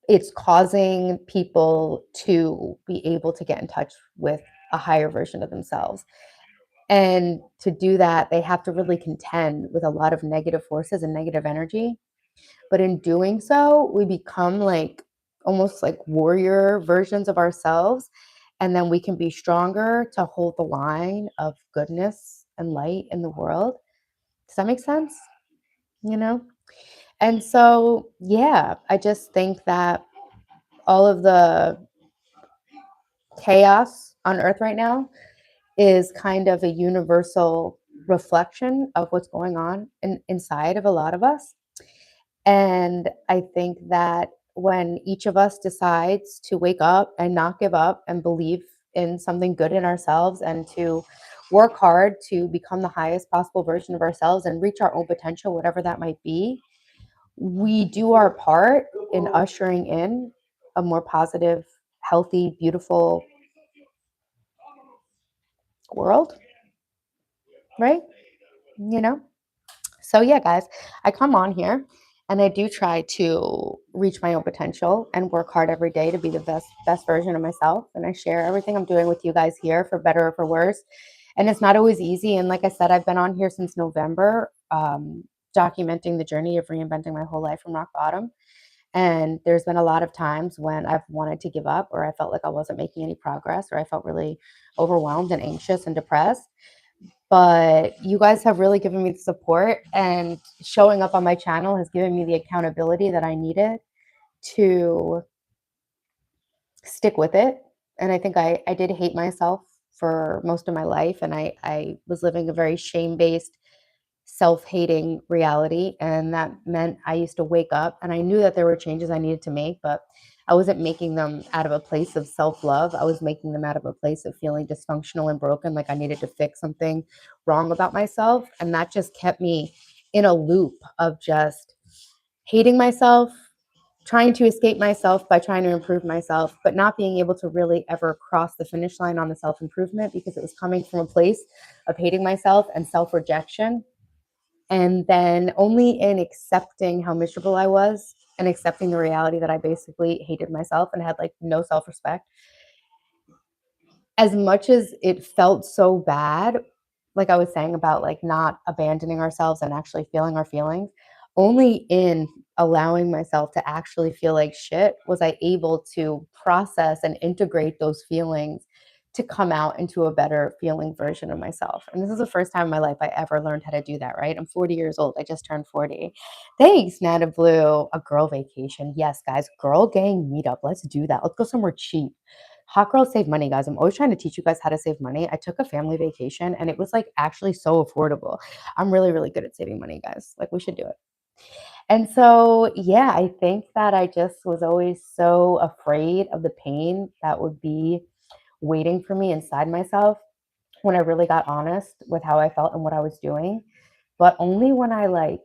it's causing people to be able to get in touch with a higher version of themselves. And to do that, they have to really contend with a lot of negative forces and negative energy. But in doing so, we become like almost like warrior versions of ourselves. And then we can be stronger to hold the line of goodness and light in the world. Does that make sense? You know? And so, yeah, I just think that all of the chaos on earth right now is kind of a universal reflection of what's going on inside of a lot of us. And I think that when each of us decides to wake up and not give up and believe in something good in ourselves and to work hard to become the highest possible version of ourselves and reach our own potential, whatever that might be, we do our part in ushering in a more positive, healthy, beautiful world, right? You know? So yeah, guys, I come on here and I do try to reach my own potential and work hard every day to be the best version of myself. And I share everything I'm doing with you guys here for better or for worse. And it's not always easy. And like I said, I've been on here since November, documenting the journey of reinventing my whole life from rock bottom. And there's been a lot of times when I've wanted to give up or I felt like I wasn't making any progress or I felt really overwhelmed and anxious and depressed. But you guys have really given me the support, and showing up on my channel has given me the accountability that I needed to stick with it. And I think I did hate myself for most of my life, and I was living a very shame-based, self-hating reality. And that meant I used to wake up and I knew that there were changes I needed to make, but I wasn't making them out of a place of self-love. I was making them out of a place of feeling dysfunctional and broken, like I needed to fix something wrong about myself. And that just kept me in a loop of just hating myself, trying to escape myself by trying to improve myself, but not being able to really ever cross the finish line on the self improvement because it was coming from a place of hating myself and self rejection. And then only in accepting how miserable I was and accepting the reality that I basically hated myself and had like no self respect, as much as it felt so bad, like I was saying about like not abandoning ourselves and actually feeling our feelings, only in allowing myself to actually feel like shit was I able to process and integrate those feelings to come out into a better feeling version of myself. And this is the first time in my life I ever learned how to do that, right? I'm 40 years old. I just turned 40. Thanks, Nana Blue. A girl vacation. Yes, guys, girl gang meetup. Let's do that. Let's go somewhere cheap. Hot girls save money, guys. I'm always trying to teach you guys how to save money. I took a family vacation and it was like actually so affordable. I'm really, really good at saving money, guys. Like, we should do it. And so, yeah, I think that I just was always so afraid of the pain that would be waiting for me inside myself when I really got honest with how I felt and what I was doing. But only when I like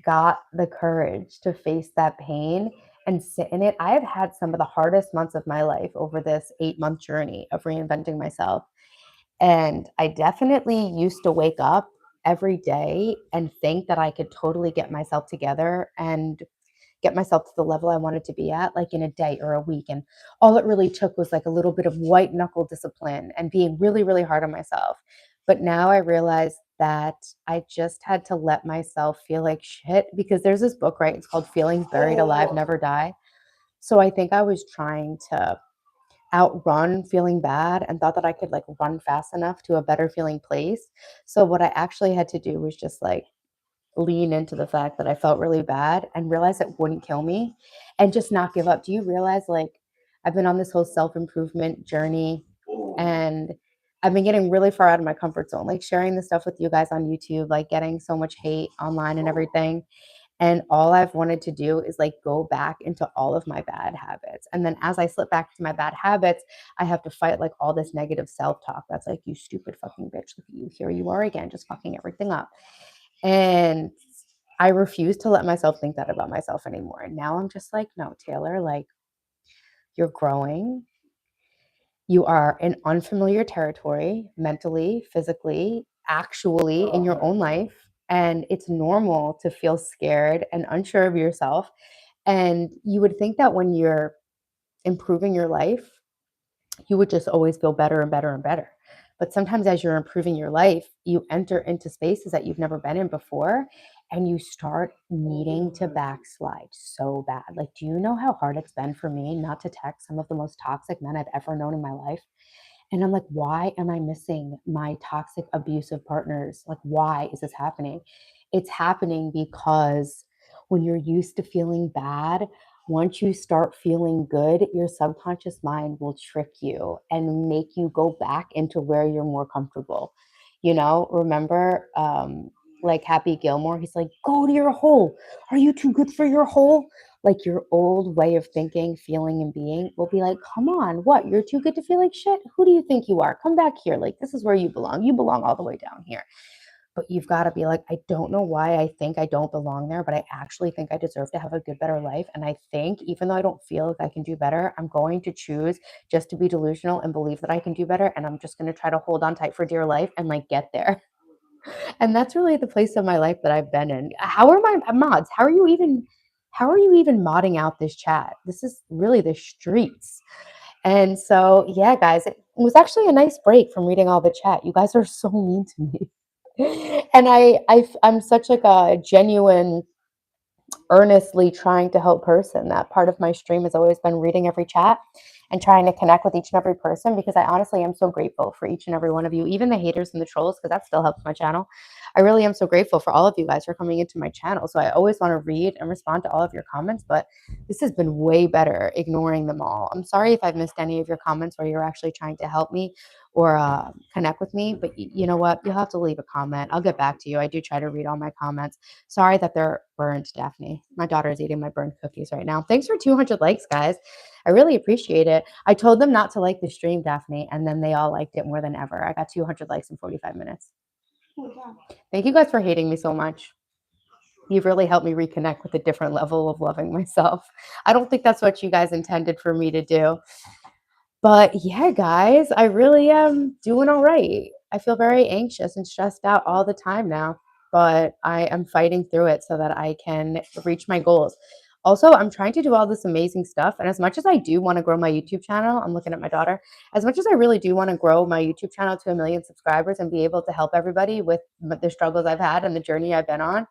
got the courage to face that pain and sit in it. I have had some of the hardest months of my life over this 8-month journey of reinventing myself. And I definitely used to wake up every day and think that I could totally get myself together and get myself to the level I wanted to be at, like in a day or a week. And all it really took was like a little bit of white knuckle discipline and being really, really hard on myself. But now I realize that I just had to let myself feel like shit because there's this book, right? It's called Feelings Buried Alive, Oh, Never Die. So I think I was trying to outrun feeling bad and thought that I could like run fast enough to a better feeling place. So what I actually had to do was just like lean into the fact that I felt really bad and realize it wouldn't kill me and just not give up. Do you realize like I've been on this whole self-improvement journey oh. and I've been getting really far out of my comfort zone, like sharing the stuff with you guys on YouTube, like getting so much hate online and everything. And all I've wanted to do is like go back into all of my bad habits. And then as I slip back to my bad habits, I have to fight like all this negative self-talk that's like, you stupid fucking bitch, look at you, here you are again, just fucking everything up. And I refuse to let myself think that about myself anymore. And now I'm just like, no, Taylor, like you're growing. You are in unfamiliar territory, mentally, physically, actually in your own life. And it's normal to feel scared and unsure of yourself. And you would think that when you're improving your life, you would just always feel better and better and better. But sometimes as you're improving your life, you enter into spaces that you've never been in before and you start needing to backslide so bad. Like, do you know how hard it's been for me not to text some of the most toxic men I've ever known in my life? And I'm like, why am I missing my toxic, abusive partners? Like, why is this happening? It's happening because when you're used to feeling bad, once you start feeling good, your subconscious mind will trick you and make you go back into where you're more comfortable. You know, remember, like Happy Gilmore, he's like, go to your hole. Are you too good for your hole? Like your old way of thinking, feeling, and being will be like, come on, what? You're too good to feel like shit? Who do you think you are? Come back here. Like, this is where you belong. You belong all the way down here. But you've got to be like, I don't know why I think I don't belong there, but I actually think I deserve to have a good, better life. And I think even though I don't feel like I can do better, I'm going to choose just to be delusional and believe that I can do better. And I'm just going to try to hold on tight for dear life and like get there. And that's really the place of my life that I've been in. How are my mods? How are you even modding out this chat? This is really the streets. And so, yeah, guys, it was actually a nice break from reading all the chat. You guys are so mean to me. And I'm such like a genuine, earnestly trying to help person. That part of my stream has always been reading every chat and trying to connect with each and every person because I honestly am so grateful for each and every one of you, even the haters and the trolls, because that still helps my channel. I really am so grateful for all of you guys for coming into my channel. So I always want to read and respond to all of your comments, but this has been way better ignoring them all. I'm sorry if I've missed any of your comments where you're actually trying to help me or connect with me. But you know what? You'll have to leave a comment. I'll get back to you. I do try to read all my comments. Sorry that they're burned, Daphne. My daughter is eating my burned cookies right now. Thanks for 200 likes, guys. I really appreciate it. I told them not to like the stream, Daphne, and then they all liked it more than ever. I got 200 likes in 45 minutes. Holy cow. Thank you guys for hating me so much. You've really helped me reconnect with a different level of loving myself. I don't think that's what you guys intended for me to do. But yeah, guys, I really am doing all right. I feel very anxious and stressed out all the time now, but I am fighting through it so that I can reach my goals. Also, I'm trying to do all this amazing stuff. And as much as I do want to grow my YouTube channel, I'm looking at my daughter, as much as I really do want to grow my YouTube channel to 1 million subscribers and be able to help everybody with the struggles I've had and the journey I've been on,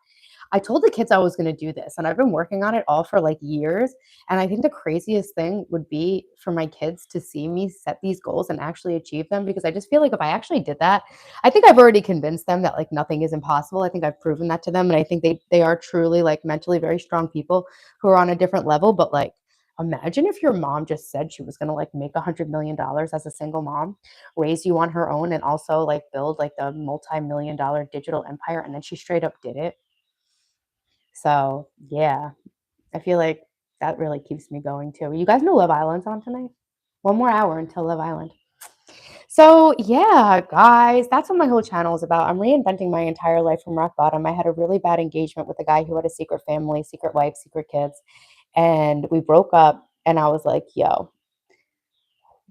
I told the kids I was going to do this, and I've been working on it all for like years. And I think the craziest thing would be for my kids to see me set these goals and actually achieve them, because I just feel like if I actually did that, I think I've already convinced them that like nothing is impossible. I think I've proven that to them, and I think they are truly like mentally very strong people who are on a different level. But like, imagine if your mom just said she was going to like make $100 million as a single mom, raise you on her own, and also like build like the multi-million-dollar digital empire, and then she straight up did it. So, yeah, I feel like that really keeps me going too. You guys know Love Island's on tonight? 1 more hour until Love Island. So, yeah, guys, that's what my whole channel is about. I'm reinventing my entire life from rock bottom. I had a really bad engagement with a guy who had a secret family, secret wife, secret kids, and we broke up. And I was like, yo,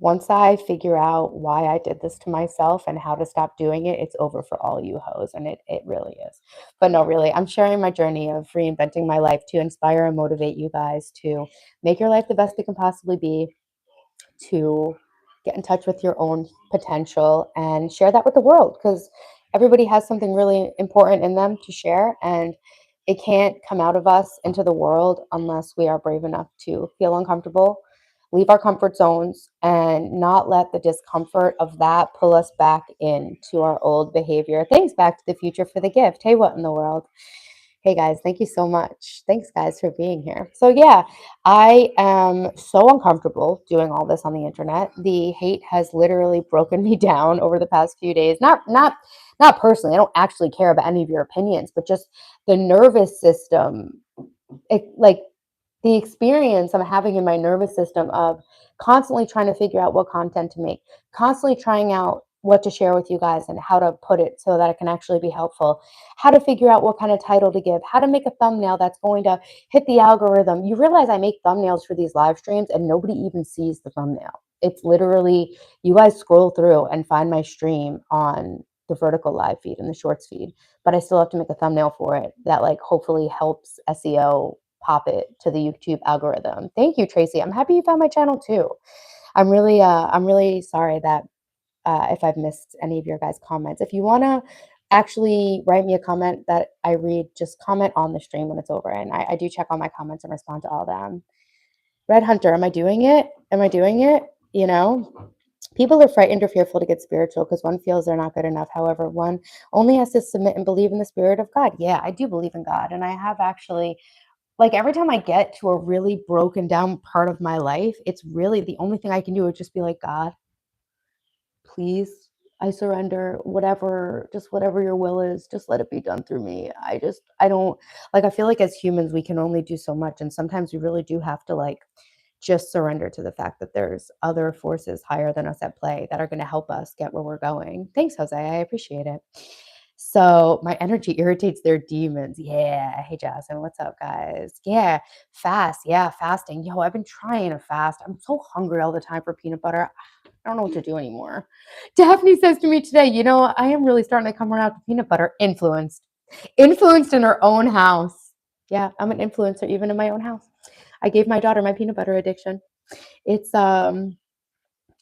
once I figure out why I did this to myself and how to stop doing it, it's over for all you hoes. And it really is. But no, really, I'm sharing my journey of reinventing my life to inspire and motivate you guys to make your life the best it can possibly be, to get in touch with your own potential and share that with the world, because everybody has something really important in them to share, and it can't come out of us into the world unless we are brave enough to feel uncomfortable, leave our comfort zones, and not let the discomfort of that pull us back into our old behavior. Thanks, Back to the Future, for the gift. Hey, what in the world? Hey guys, thank you so much. Thanks guys for being here. So yeah, I am so uncomfortable doing all this on the internet. The hate has literally broken me down over the past few days. Not personally. I don't actually care about any of your opinions, but just the nervous system. Like the experience I'm having in my nervous system of constantly trying to figure out what content to make, constantly trying out what to share with you guys and how to put it so that it can actually be helpful, how to figure out what kind of title to give, how to make a thumbnail that's going to hit the algorithm. You realize I make thumbnails for these live streams and nobody even sees the thumbnail. It's literally, you guys scroll through and find my stream on the vertical live feed and the shorts feed, but I still have to make a thumbnail for it that like hopefully helps SEO pop it to the YouTube algorithm. Thank you, Tracy. I'm happy you found my channel too. I'm really sorry that if I've missed any of your guys' comments. If you want to actually write me a comment that I read, just comment on the stream when it's over, and I do check all my comments and respond to all of them. Red Hunter, am I doing it? Am I doing it? You know, people are frightened or fearful to get spiritual because one feels they're not good enough. However, one only has to submit and believe in the spirit of God. Yeah, I do believe in God, and I have actually, like, every time I get to a really broken down part of my life, it's really the only thing I can do is just be like, God, please, I surrender, whatever, just whatever your will is, just let it be done through me. I don't, like, I feel like as humans, we can only do so much. And sometimes we really do have to, like, just surrender to the fact that there's other forces higher than us at play that are going to help us get where we're going. Thanks, Jose. I appreciate it. So my energy irritates their demons. Yeah. Hey, Jasmine. What's up, guys? Yeah. Fast. Yeah. Fasting. Yo, I've been trying to fast. I'm so hungry all the time for peanut butter. I don't know what to do anymore. Daphne says to me today, you know, I am really starting to come around to peanut butter. Influenced in her own house. Yeah, I'm an influencer even in my own house. I gave my daughter my peanut butter addiction. It's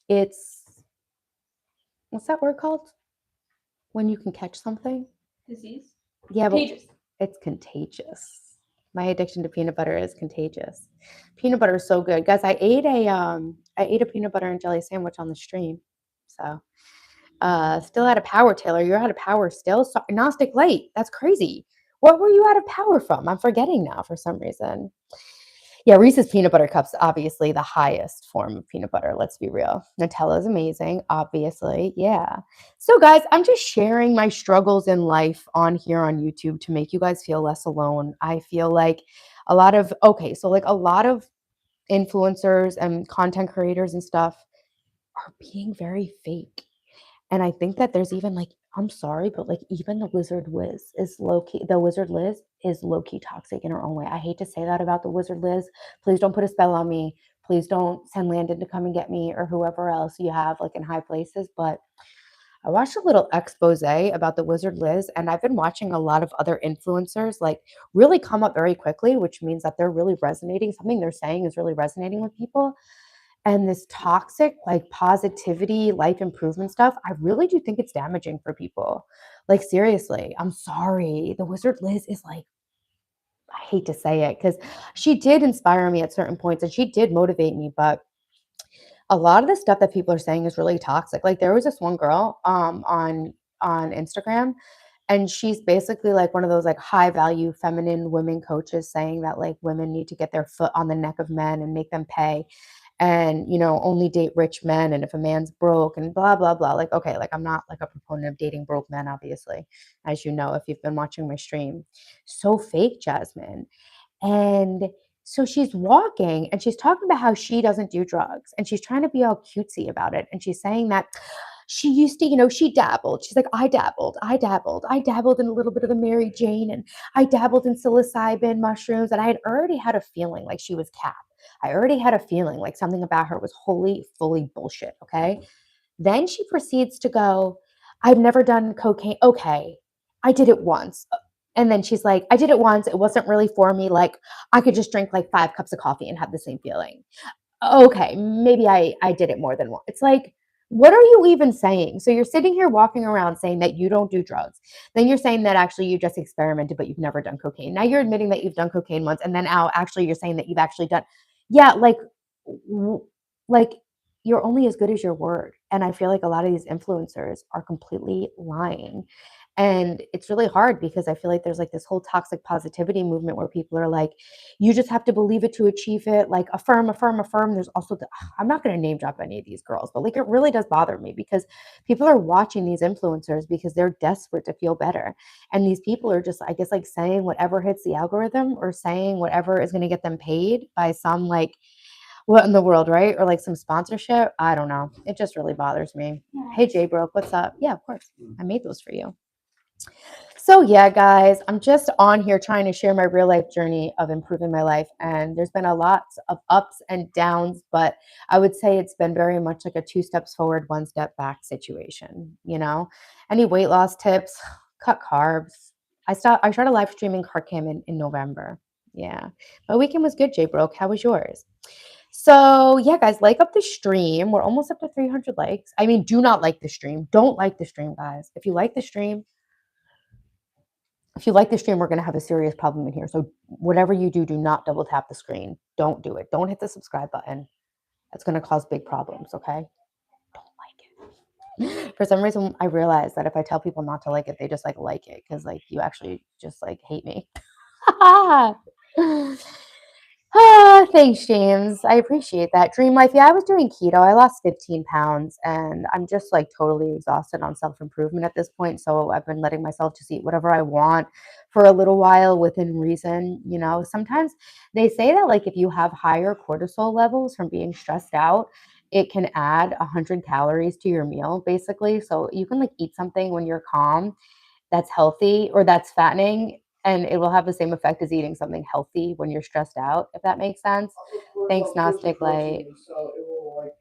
it's what's that word called? When you can catch something? Disease? Yeah, but Contagious. it's contagious. My addiction to peanut butter is contagious. Peanut butter is so good. Guys, I ate a peanut butter and jelly sandwich on the stream. So still out of power, Taylor. You're out of power still? So, Gnostic Light. That's crazy. What were you out of power from? I'm forgetting now for some reason. Yeah, Reese's peanut butter cups, obviously the highest form of peanut butter. Let's be real. Nutella is amazing, obviously. Yeah. So, guys, I'm just sharing my struggles in life on here on YouTube to make you guys feel less alone. I feel like okay, so like a lot of influencers and content creators and stuff are being very fake. And I think that there's even like, I'm sorry, but like even the Wizard Liz is low key toxic in her own way. I hate to say that about the Wizard Liz. Please don't put a spell on me. Please don't send Landon to come and get me or whoever else you have like in high places. But I watched a little expose about the Wizard Liz, and I've been watching a lot of other influencers like really come up very quickly, which means that they're really resonating. Something they're saying is really resonating with people. And this toxic, like positivity, life improvement stuff, I really do think it's damaging for people. Like, seriously, I'm sorry. The Wizard Liz is like, I hate to say it because she did inspire me at certain points and she did motivate me. But a lot of the stuff that people are saying is really toxic. Like, there was this one girl on Instagram, and she's basically like one of those like high value feminine women coaches saying that like women need to get their foot on the neck of men and make them pay and only date rich men, and if a man's broke and blah blah blah. Like, okay, like I'm not like a proponent of dating broke men, obviously, as you know if you've been watching my stream. So fake, Jasmine. And so she's walking and she's talking about how she doesn't do drugs and she's trying to be all cutesy about it, and she's saying that she used to, she dabbled. She's like, I dabbled in a little bit of the Mary Jane, and I dabbled in psilocybin mushrooms, and I had already had a feeling like she was cap. I already had a feeling like something about her was wholly, fully bullshit. Okay. Then she proceeds to go, I've never done cocaine. Okay. I did it once. And then she's like, I did it once. It wasn't really for me. Like, I could just drink like 5 cups of coffee and have the same feeling. Okay, maybe I did it more than once. It's like, what are you even saying? So you're sitting here walking around saying that you don't do drugs. Then you're saying that actually you just experimented, but you've never done cocaine. Now you're admitting that you've done cocaine once, and then now actually you're saying that you've actually done, yeah, like you're only as good as your word. And I feel like a lot of these influencers are completely lying. And it's really hard because I feel like there's like this whole toxic positivity movement where people are like, you just have to believe it to achieve it. Like, affirm, affirm, affirm. There's also I'm not going to name drop any of these girls, but like it really does bother me because people are watching these influencers because they're desperate to feel better. And these people are just, I guess, like saying whatever hits the algorithm or saying whatever is going to get them paid by some like, what in the world, right? Or like some sponsorship. I don't know. It just really bothers me. Hey, Jay Broke, what's up? Yeah, of course. I made those for you. So, yeah, guys, I'm just on here trying to share my real life journey of improving my life. And there's been a lot of ups and downs, but I would say it's been very much like a 2 steps forward, 1 step back situation. Any weight loss tips? Cut carbs. I started live streaming Carb Cam in November. Yeah. My weekend was good, Jay Broke. How was yours? So, yeah, guys, like up the stream. We're almost up to 300 likes. I mean, do not like the stream. Don't like the stream, guys. If you like the stream, we're going to have a serious problem in here. So whatever you do, do not double tap the screen. Don't do it. Don't hit the subscribe button. That's going to cause big problems, okay? Don't like it. For some reason, I realized that if I tell people not to like it, they just like it because like you actually just like hate me. Thanks, James. I appreciate that. Dream Life. Yeah, I was doing keto. I lost 15 pounds and I'm just like totally exhausted on self improvement at this point. So I've been letting myself just eat whatever I want for a little while within reason. Sometimes they say that like if you have higher cortisol levels from being stressed out, it can add 100 calories to your meal, basically. So you can like eat something when you're calm that's healthy or that's fattening, and it will have the same effect as eating something healthy when you're stressed out, if that makes sense. Thanks, Gnostic Light. So it will like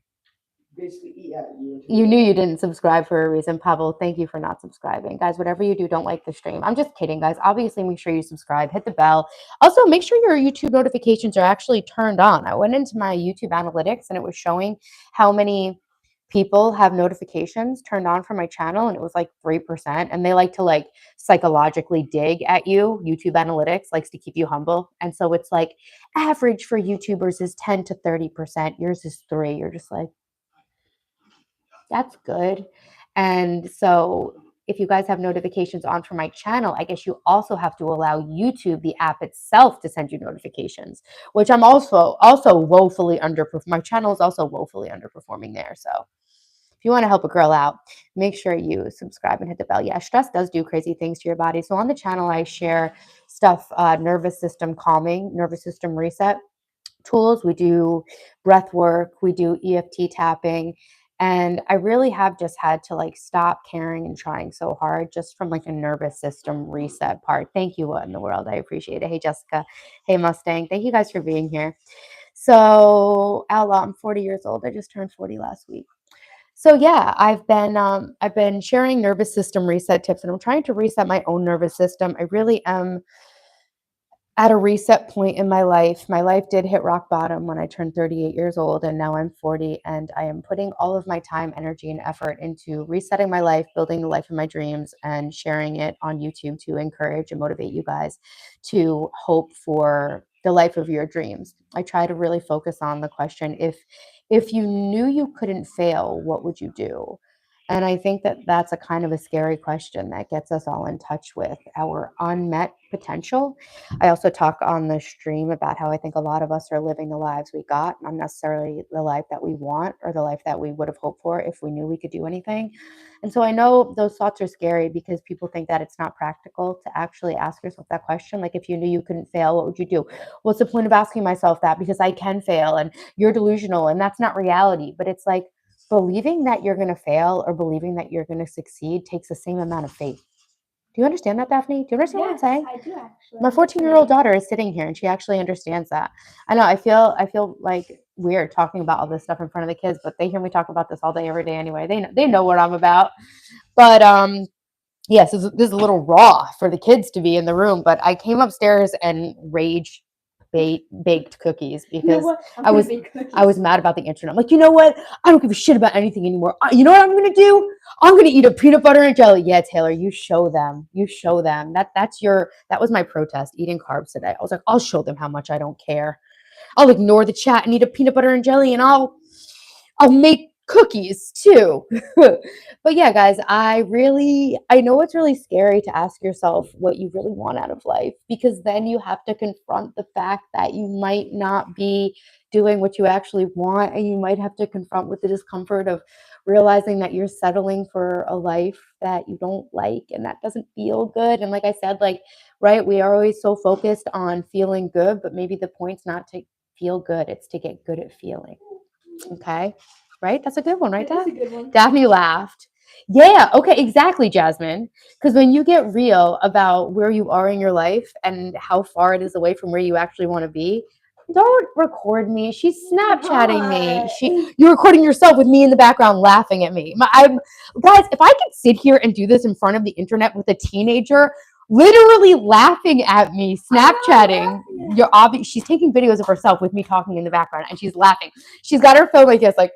basically eat at you. You knew you didn't subscribe for a reason, Pavel. Thank you for not subscribing. Guys, whatever you do, don't like the stream. I'm just kidding, guys. Obviously, make sure you subscribe, hit the bell. Also, make sure your YouTube notifications are actually turned on. I went into my YouTube analytics and it was showing how many people have notifications turned on for my channel, and it was like 3%. And they like to like psychologically dig at you. YouTube analytics likes to keep you humble. And so it's like average for YouTubers is 10 to 30%. Yours is 3. You're just like, that's good. And so if you guys have notifications on for my channel, I guess you also have to allow YouTube, the app itself, to send you notifications, which I'm also woefully underperforming. My channel is also woefully underperforming there. So if you want to help a girl out, make sure you subscribe and hit the bell. Yeah, stress does do crazy things to your body. So on the channel, I share stuff, nervous system calming, nervous system reset tools. We do breath work, we do EFT tapping. And I really have just had to like stop caring and trying so hard just from like a nervous system reset part. Thank you, what in the world? I appreciate it. Hey, Jessica. Hey, Mustang. Thank you guys for being here. So, Outlaw, I'm 40 years old. I just turned 40 last week. So yeah, I've been sharing nervous system reset tips, and I'm trying to reset my own nervous system. I really am at a reset point in my life. My life did hit rock bottom when I turned 38 years old, and now I'm 40, and I am putting all of my time, energy, and effort into resetting my life, building the life of my dreams, and sharing it on YouTube to encourage and motivate you guys to hope for the life of your dreams. I try to really focus on the question, if you knew you couldn't fail, what would you do? And I think that that's a kind of a scary question that gets us all in touch with our unmet potential. I also talk on the stream about how I think a lot of us are living the lives we got, not necessarily the life that we want or the life that we would have hoped for if we knew we could do anything. And so I know those thoughts are scary because people think that it's not practical to actually ask yourself that question. Like, if you knew you couldn't fail, what would you do? What's the point of asking myself that? Because I can fail and you're delusional and that's not reality. But it's like believing that you're going to fail or believing that you're going to succeed takes the same amount of faith. Do you understand that, Daphne? Do you understand what I'm saying? I do actually. My 14-year-old daughter is sitting here and she actually understands that. I know I feel like weird talking about all this stuff in front of the kids, but they hear me talk about this all day, every day anyway. They know what I'm about. But yes, this is a little raw for the kids to be in the room, but I came upstairs and rage baked cookies because I was mad about the internet. I'm like, you know what? I don't give a shit about anything anymore. You know what I'm gonna do? I'm gonna eat a peanut butter and jelly. Yeah, Taylor, you show them. You show them. That was my protest, eating carbs today. I was like, I'll show them how much I don't care. I'll ignore the chat and eat a peanut butter and jelly, and I'll make cookies too. But yeah, guys, I know it's really scary to ask yourself what you really want out of life, because then you have to confront the fact that you might not be doing what you actually want, and you might have to confront with the discomfort of realizing that you're settling for a life that you don't like and that doesn't feel good. And like I said, like, right, we are always so focused on feeling good, but maybe the point's not to feel good, it's to get good at feeling. Okay. Right? That's a good one, right, That's Daph? a good one. Daphne laughed. Yeah. Okay. Exactly, Jasmine. Because when you get real about where you are in your life and how far it is away from where you actually want to be, don't record me. She's Snapchatting me. You're recording yourself with me in the background laughing at me. Guys, if I could sit here and do this in front of the internet with a teenager literally laughing at me, Snapchatting. She's taking videos of herself with me talking in the background and she's laughing. She's got her phone like this, like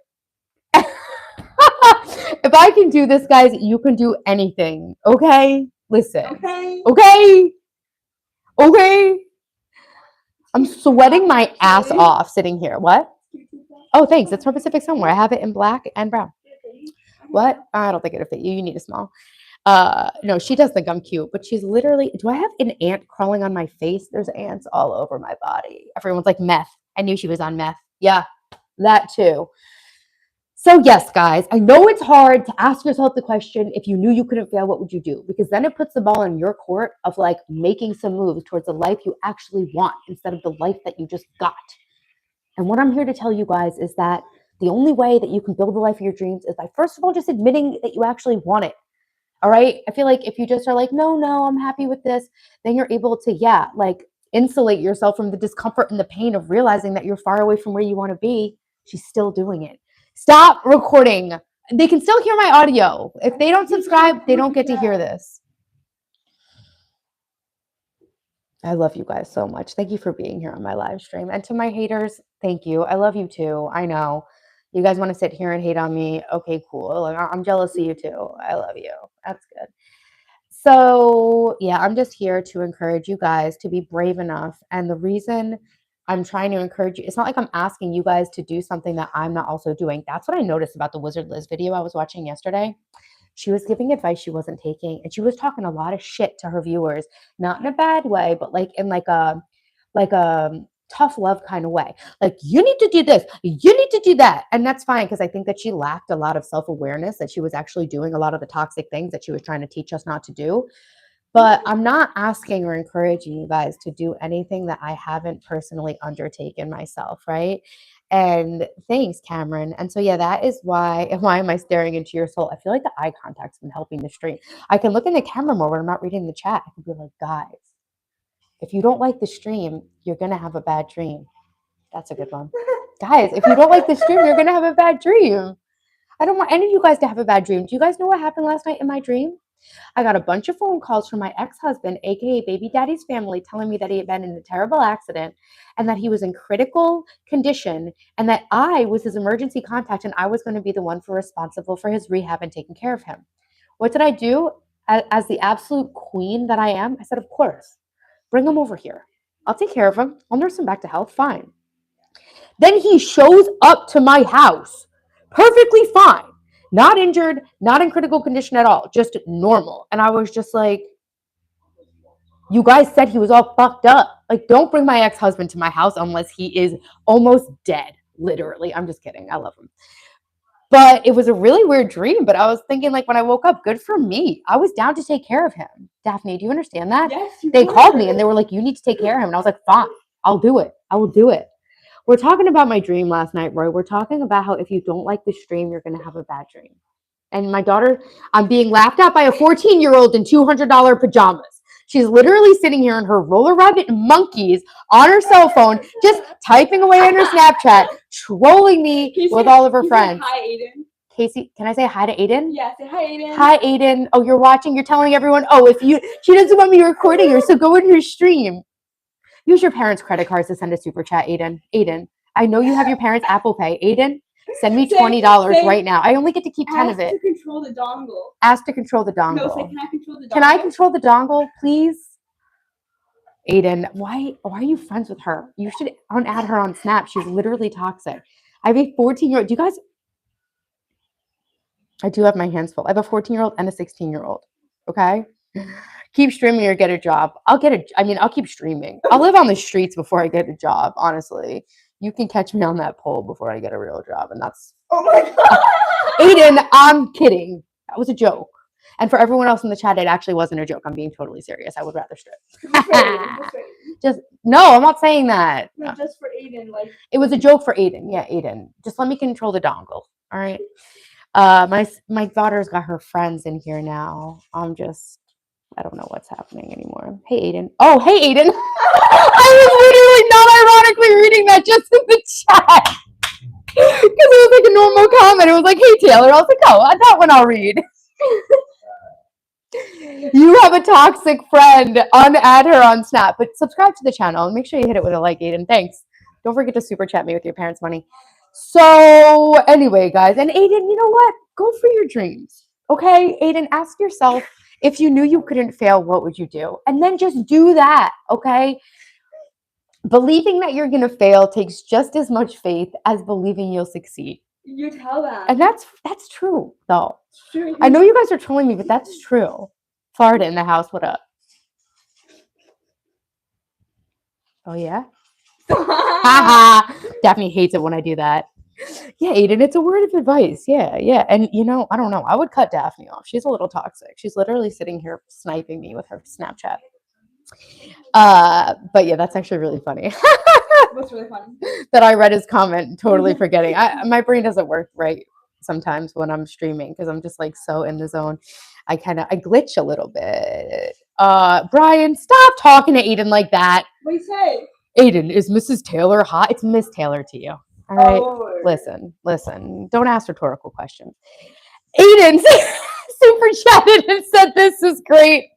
if I can do this, guys, you can do anything. Okay? Listen. Okay? Okay? I'm sweating my ass off sitting here. What? Oh, thanks. It's from Pacific Somewhere. I have it in black and brown. What? I don't think it'll fit you. You need a small. No, she does think I'm cute, but she's literally, do I have an ant crawling on my face? There's ants all over my body. Everyone's like, meth. I knew she was on meth. Yeah, that too. So yes, guys, I know it's hard to ask yourself the question, if you knew you couldn't fail, what would you do? Because then it puts the ball in your court of like making some moves towards the life you actually want instead of the life that you just got. And what I'm here to tell you guys is that the only way that you can build the life of your dreams is by, first of all, just admitting that you actually want it. All right. I feel like if you just are like, no, I'm happy with this, then you're able to, yeah, like insulate yourself from the discomfort and the pain of realizing that you're far away from where you want to be. She's still doing it. Stop recording. They can still hear my audio. If they don't subscribe, they don't get to hear this. I love you guys so much. Thank you for being here on my live stream. And to my haters, thank you. I love you too. I know. You guys want to sit here and hate on me? Okay, cool. Like, I'm jealous of you too. I love you. That's good. So, yeah, I'm just here to encourage you guys to be brave enough. And the reason I'm trying to encourage you, it's not like I'm asking you guys to do something that I'm not also doing. That's what I noticed about the Wizard Liz video I was watching yesterday. She was giving advice she wasn't taking, and she was talking a lot of shit to her viewers, not in a bad way, but like in like a tough love kind of way. Like, you need to do this, you need to do that. And that's fine, because I think that she lacked a lot of self-awareness, that she was actually doing a lot of the toxic things that she was trying to teach us not to do. But I'm not asking or encouraging you guys to do anything that I haven't personally undertaken myself, right? And thanks, Cameron. And so yeah, that is why am I staring into your soul? I feel like the eye contact's been helping the stream. I can look in the camera more when I'm not reading the chat. I can be like, guys, if you don't like the stream, you're gonna have a bad dream. That's a good one. Guys, if you don't like the stream, you're gonna have a bad dream. I don't want any of you guys to have a bad dream. Do you guys know what happened last night in my dream? I got a bunch of phone calls from my ex-husband, aka baby daddy's family, telling me that he had been in a terrible accident and that he was in critical condition, and that I was his emergency contact, and I was going to be the one responsible for his rehab and taking care of him. What did I do? As the absolute queen that I am, I said, of course, bring him over here. I'll take care of him. I'll nurse him back to health. Fine. Then he shows up to my house perfectly fine, not injured, not in critical condition at all, just normal. And I was just like, you guys said he was all fucked up. Like, don't bring my ex-husband to my house unless he is almost dead, literally. I'm just kidding. I love him. But it was a really weird dream. But I was thinking, like, when I woke up, good for me. I was down to take care of him. Daphne, do you understand that? Yes, they called me and they were like, you need to take care of him. And I was like, fine, I'll do it. I will do it. We're talking about my dream last night, Roy. We're talking about how if you don't like the stream, you're going to have a bad dream. And my daughter, I'm being laughed at by a 14-year-old in $200 pajamas. She's literally sitting here in her roller rabbit monkeys on her cell phone, just typing away on her Snapchat, trolling me with all of her friends. Hi, Aiden. Casey, can I say hi to Aiden? Yeah, say hi, Aiden. Hi, Aiden. Oh, you're watching. You're telling everyone, oh, she doesn't want me recording her, so go in her stream. Use your parents' credit cards to send a super chat, Aiden. Aiden, I know you have your parents' Apple Pay. Aiden, send me $20 right now. I only get to keep 10 of it. Ask to control the dongle. Ask to control the dongle. No, say, can I control the dongle? Can I control the dongle, please? Aiden, why are you friends with her? You should unadd her on Snap. She's literally toxic. I have a 14-year-old. Do you guys? I do have my hands full. I have a 14-year-old and a 16-year-old. Okay? Keep streaming or get a job. I'll keep streaming. I'll live on the streets before I get a job, honestly. You can catch me on that pole before I get a real job. And that's... Oh my God. Aiden, I'm kidding. That was a joke. And for everyone else in the chat, it actually wasn't a joke. I'm being totally serious. I would rather strip. No, I'm not saying that. No, just for Aiden. Like, it was a joke for Aiden. Yeah, Aiden. Just let me control the dongle. All right. My daughter's got her friends in here now. I don't know what's happening anymore. Hey, Aiden. Oh, hey, Aiden. I was literally not ironically reading that just in the chat. Because it was like a normal comment. It was like, hey, Taylor. I was like, oh, that one I'll read. You have a toxic friend. Unadd her on Snap. But subscribe to the channel and make sure you hit it with a like, Aiden. Thanks. Don't forget to super chat me with your parents' money. So anyway, guys. And Aiden, you know what? Go for your dreams. Okay, Aiden, ask yourself, if you knew you couldn't fail, what would you do? And then just do that, okay? Believing that you're going to fail takes just as much faith as believing you'll succeed. You tell them. And that's true, though. True. I know you guys are trolling me, but that's true. Florida in the house, what up? Oh, yeah? Haha. Daphne hates it when I do that. Yeah, Aiden, it's a word of advice. Yeah. And, I don't know. I would cut Daphne off. She's a little toxic. She's literally sitting here sniping me with her Snapchat. But yeah, that's actually really funny. What's really funny? That I read his comment, totally forgetting. My brain doesn't work right sometimes when I'm streaming because I'm just like so in the zone. I glitch a little bit. Brian, stop talking to Aiden like that. What do you say? Aiden, is Mrs. Taylor hot? It's Miss Taylor to you. All right. Oh. Listen. Don't ask rhetorical questions. Aiden super chatted and said this is great.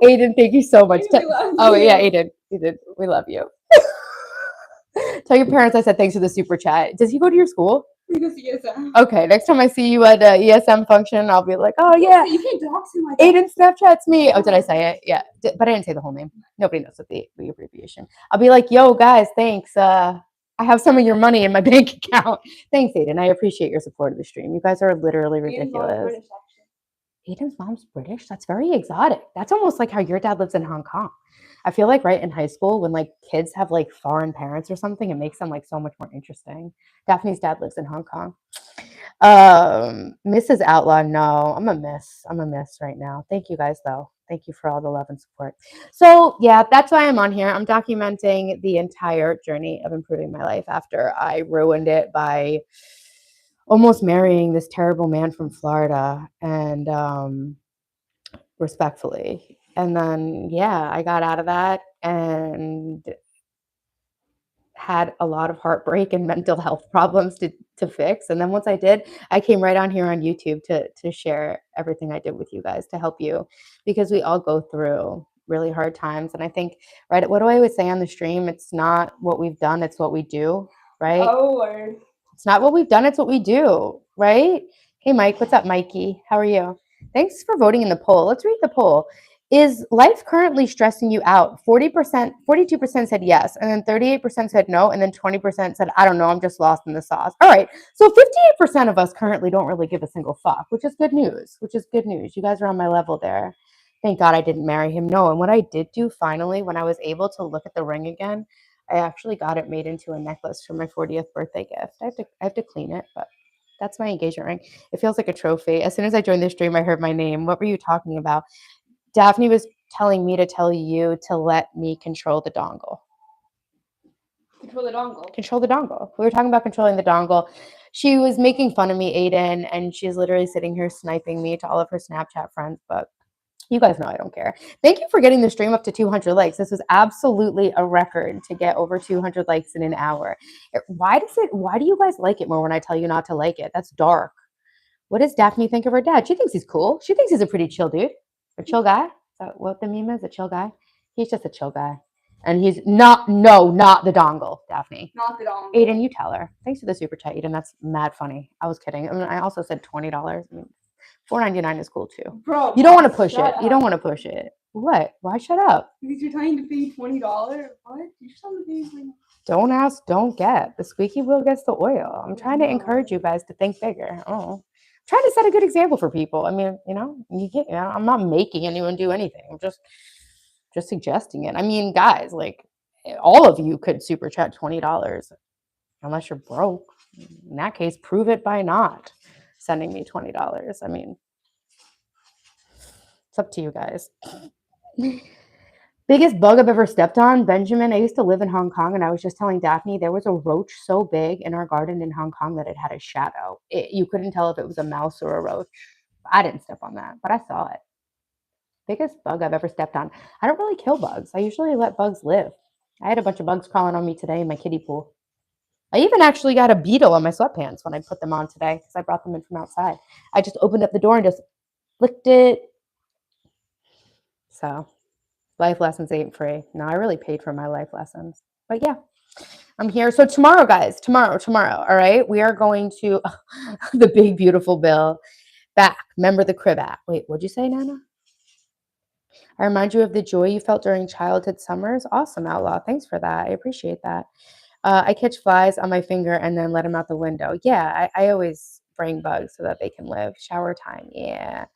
Aiden, thank you so much. Yeah, Aiden, we love you. Tell your parents I said thanks for the super chat. Does he go to your school? He goes to ESM. Okay, next time I see you at ESM function, I'll be like, oh yeah. You can't dox him like Aiden Snapchats me. Oh, did I say it? Yeah, but I didn't say the whole name. Nobody knows what the abbreviation. I'll be like, yo, guys, thanks. I have some of your money in my bank account. Thanks, Aiden. I appreciate your support of the stream. You guys are literally Aiden's mom's ridiculous. British, actually. Aiden's mom's British? That's very exotic. That's almost like how your dad lives in Hong Kong. I feel like right in high school when like kids have like foreign parents or something, it makes them like so much more interesting. Daphne's dad lives in Hong Kong. Mrs. Outlaw, no, I'm a miss right now. Thank you guys though. Thank you for all the love and support. So yeah, that's why I'm on here. I'm documenting the entire journey of improving my life after I ruined it by almost marrying this terrible man from Florida and respectfully. And then yeah, I got out of that and had a lot of heartbreak and mental health problems to fix. And then once I did, I came right on here on YouTube to share everything I did with you guys to help you because we all go through really hard times. And I think, right, what do I always say on the stream? It's not what we've done, it's what we do, right? Oh, Lord. It's not what we've done, it's what we do, right? Hey, Mike, what's up, Mikey? How are you? Thanks for voting in the poll. Let's read the poll. Is life currently stressing you out? 40%, 42% said yes, and then 38% said no, and then 20% said, I don't know, I'm just lost in the sauce. All right, so 58% of us currently don't really give a single fuck, which is good news, You guys are on my level there. Thank God I didn't marry him. No, and what I did do finally, when I was able to look at the ring again, I actually got it made into a necklace for my 40th birthday gift. I have to clean it, but that's my engagement ring. It feels like a trophy. As soon as I joined the stream, I heard my name. What were you talking about? Daphne was telling me to tell you to let me control the dongle. Control the dongle. Control the dongle. We were talking about controlling the dongle. She was making fun of me, Aiden, and she's literally sitting here sniping me to all of her Snapchat friends, but you guys know I don't care. Thank you for getting the stream up to 200 likes. This was absolutely a record to get over 200 likes in an hour. Why do you guys like it more when I tell you not to like it? That's dark. What does Daphne think of her dad? She thinks he's cool. She thinks he's a pretty chill dude. A chill guy? Is that what the meme is? A chill guy? He's just a chill guy. And he's not the dongle, Daphne. Not the dongle. Aiden, you tell her. Thanks for the super chat, Aiden. That's mad funny. I was kidding. I mean, I also said $20. I mean, $4.99 is cool too. Bro, you don't want to push it. Up. You don't want to push it. What? Why shut up? Because you're trying to pay $20. What? You're trying to pay Don't ask, don't get. The squeaky wheel gets the oil. I'm trying to encourage you guys to think bigger. Oh, trying to set a good example for people. I mean, you get. I'm not making anyone do anything. I'm just suggesting it. I mean, guys, like all of you could super chat $20, unless you're broke. In that case, prove it by not sending me $20. I mean, it's up to you guys. Biggest bug I've ever stepped on, Benjamin. I used to live in Hong Kong, and I was just telling Daphne there was a roach so big in our garden in Hong Kong that it had a shadow. You couldn't tell if it was a mouse or a roach. I didn't step on that, but I saw it. Biggest bug I've ever stepped on. I don't really kill bugs. I usually let bugs live. I had a bunch of bugs crawling on me today in my kiddie pool. I even actually got a beetle on my sweatpants when I put them on today because I brought them in from outside. I just opened up the door and just licked it. So life lessons ain't free. No, I really paid for my life lessons. But yeah, I'm here. So tomorrow, guys, tomorrow, all right, we are going to the big, beautiful bill back. Remember the crib app. Wait, what'd you say, Nana? I remind you of the joy you felt during childhood summers. Awesome, Outlaw. Thanks for that. I appreciate that. I catch flies on my finger and then let them out the window. Yeah, I always bring bugs so that they can live. Shower time. Yeah.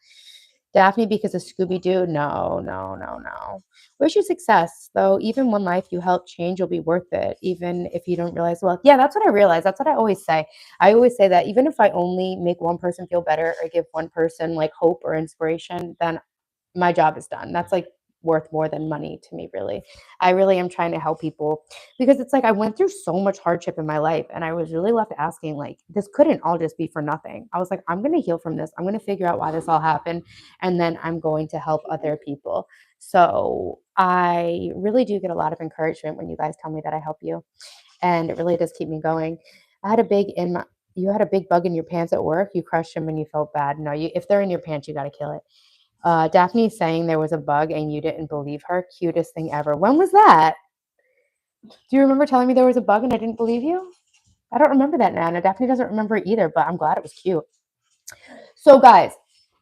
Daphne because of Scooby-Doo? No. Wish you success, though. Even when life you help change, you'll be worth it, even if you don't realize well. Yeah, that's what I realize. That's what I always say. I always say that even if I only make one person feel better or give one person like hope or inspiration, then my job is done. That's like worth more than money to me, really. I really am trying to help people because it's like I went through so much hardship in my life and I was really left asking, like, this couldn't all just be for nothing. I was like, I'm going to heal from this. I'm going to figure out why this all happened. And then I'm going to help other people. So I really do get a lot of encouragement when you guys tell me that I help you. And it really does keep me going. You had a big bug in your pants at work. You crushed them and you felt bad. No, if they're in your pants, you got to kill it. Daphne saying there was a bug and you didn't believe her. Cutest thing ever. When was that? Do you remember telling me there was a bug and I didn't believe you? I don't remember that, Nana. Daphne doesn't remember it either, but I'm glad it was cute. So, guys,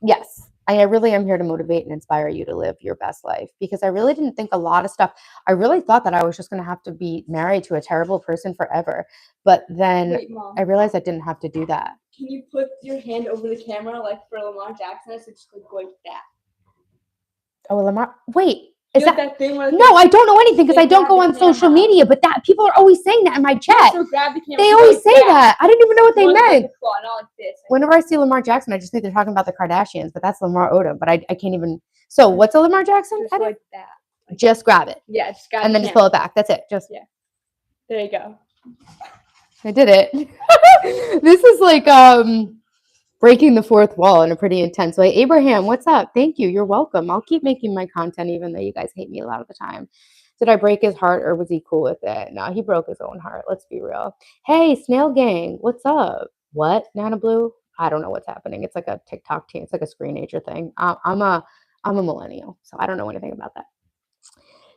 yes, I really am here to motivate and inspire you to live your best life because I really didn't think a lot of stuff. I really thought that I was just going to have to be married to a terrible person forever. But then Wait, Mom. I realized I didn't have to do that. Can you put your hand over the camera like for Lamar Jackson? So just like that. Oh, Lamar. Wait, is You know that? thing where No, I don't know anything because they I don't grab go the on social camera. media. But that people are always saying that in my chat. So grab the camera. They so always like say that. I didn't even know what they One like meant. a claw, not like this. Whenever I see Lamar Jackson, I just think they're talking about the Kardashians, but that's Lamar Odom. But I can't even. So what's a Lamar Jackson? Just like that. Like, just grab it. Yeah, just grab and the then just camera. pull it back. That's it. Just Yeah. There you go. I did it. This is like breaking the fourth wall in a pretty intense way. Abraham, what's up? Thank you. You're welcome. I'll keep making my content even though you guys hate me a lot of the time. Did I break his heart or was he cool with it? No, he broke his own heart. Let's be real. Hey, Snail Gang, what's up? What? Nana Blue? I don't know what's happening. It's like a TikTok team. It's like a screenager thing. I'm a millennial, so I don't know anything about that.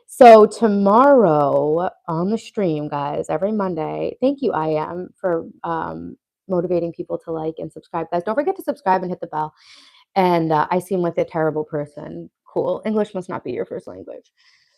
So tomorrow on the stream, guys, every Monday, thank you, I am, for motivating people to like and subscribe. Guys, don't forget to subscribe and hit the bell. And I seem like a terrible person. Cool. English must not be your first language.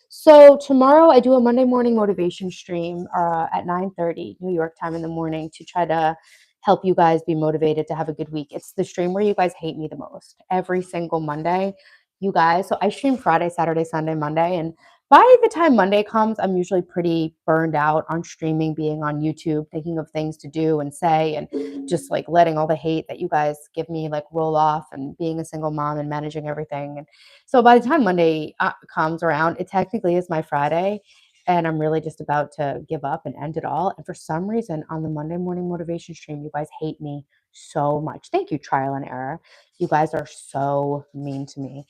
So tomorrow I do a Monday morning motivation stream at 9:30 New York time in the morning to try to help you guys be motivated to have a good week. It's the stream where you guys hate me the most every single Monday. You guys, so I stream Friday, Saturday, Sunday, Monday, and by the time Monday comes, I'm usually pretty burned out on streaming, being on YouTube, thinking of things to do and say, and just like letting all the hate that you guys give me like roll off, and being a single mom and managing everything. And so by the time Monday comes around, it technically is my Friday, and I'm really just about to give up and end it all. And for some reason, on the Monday morning motivation stream, you guys hate me so much. Thank you, Trial and Error. You guys are so mean to me.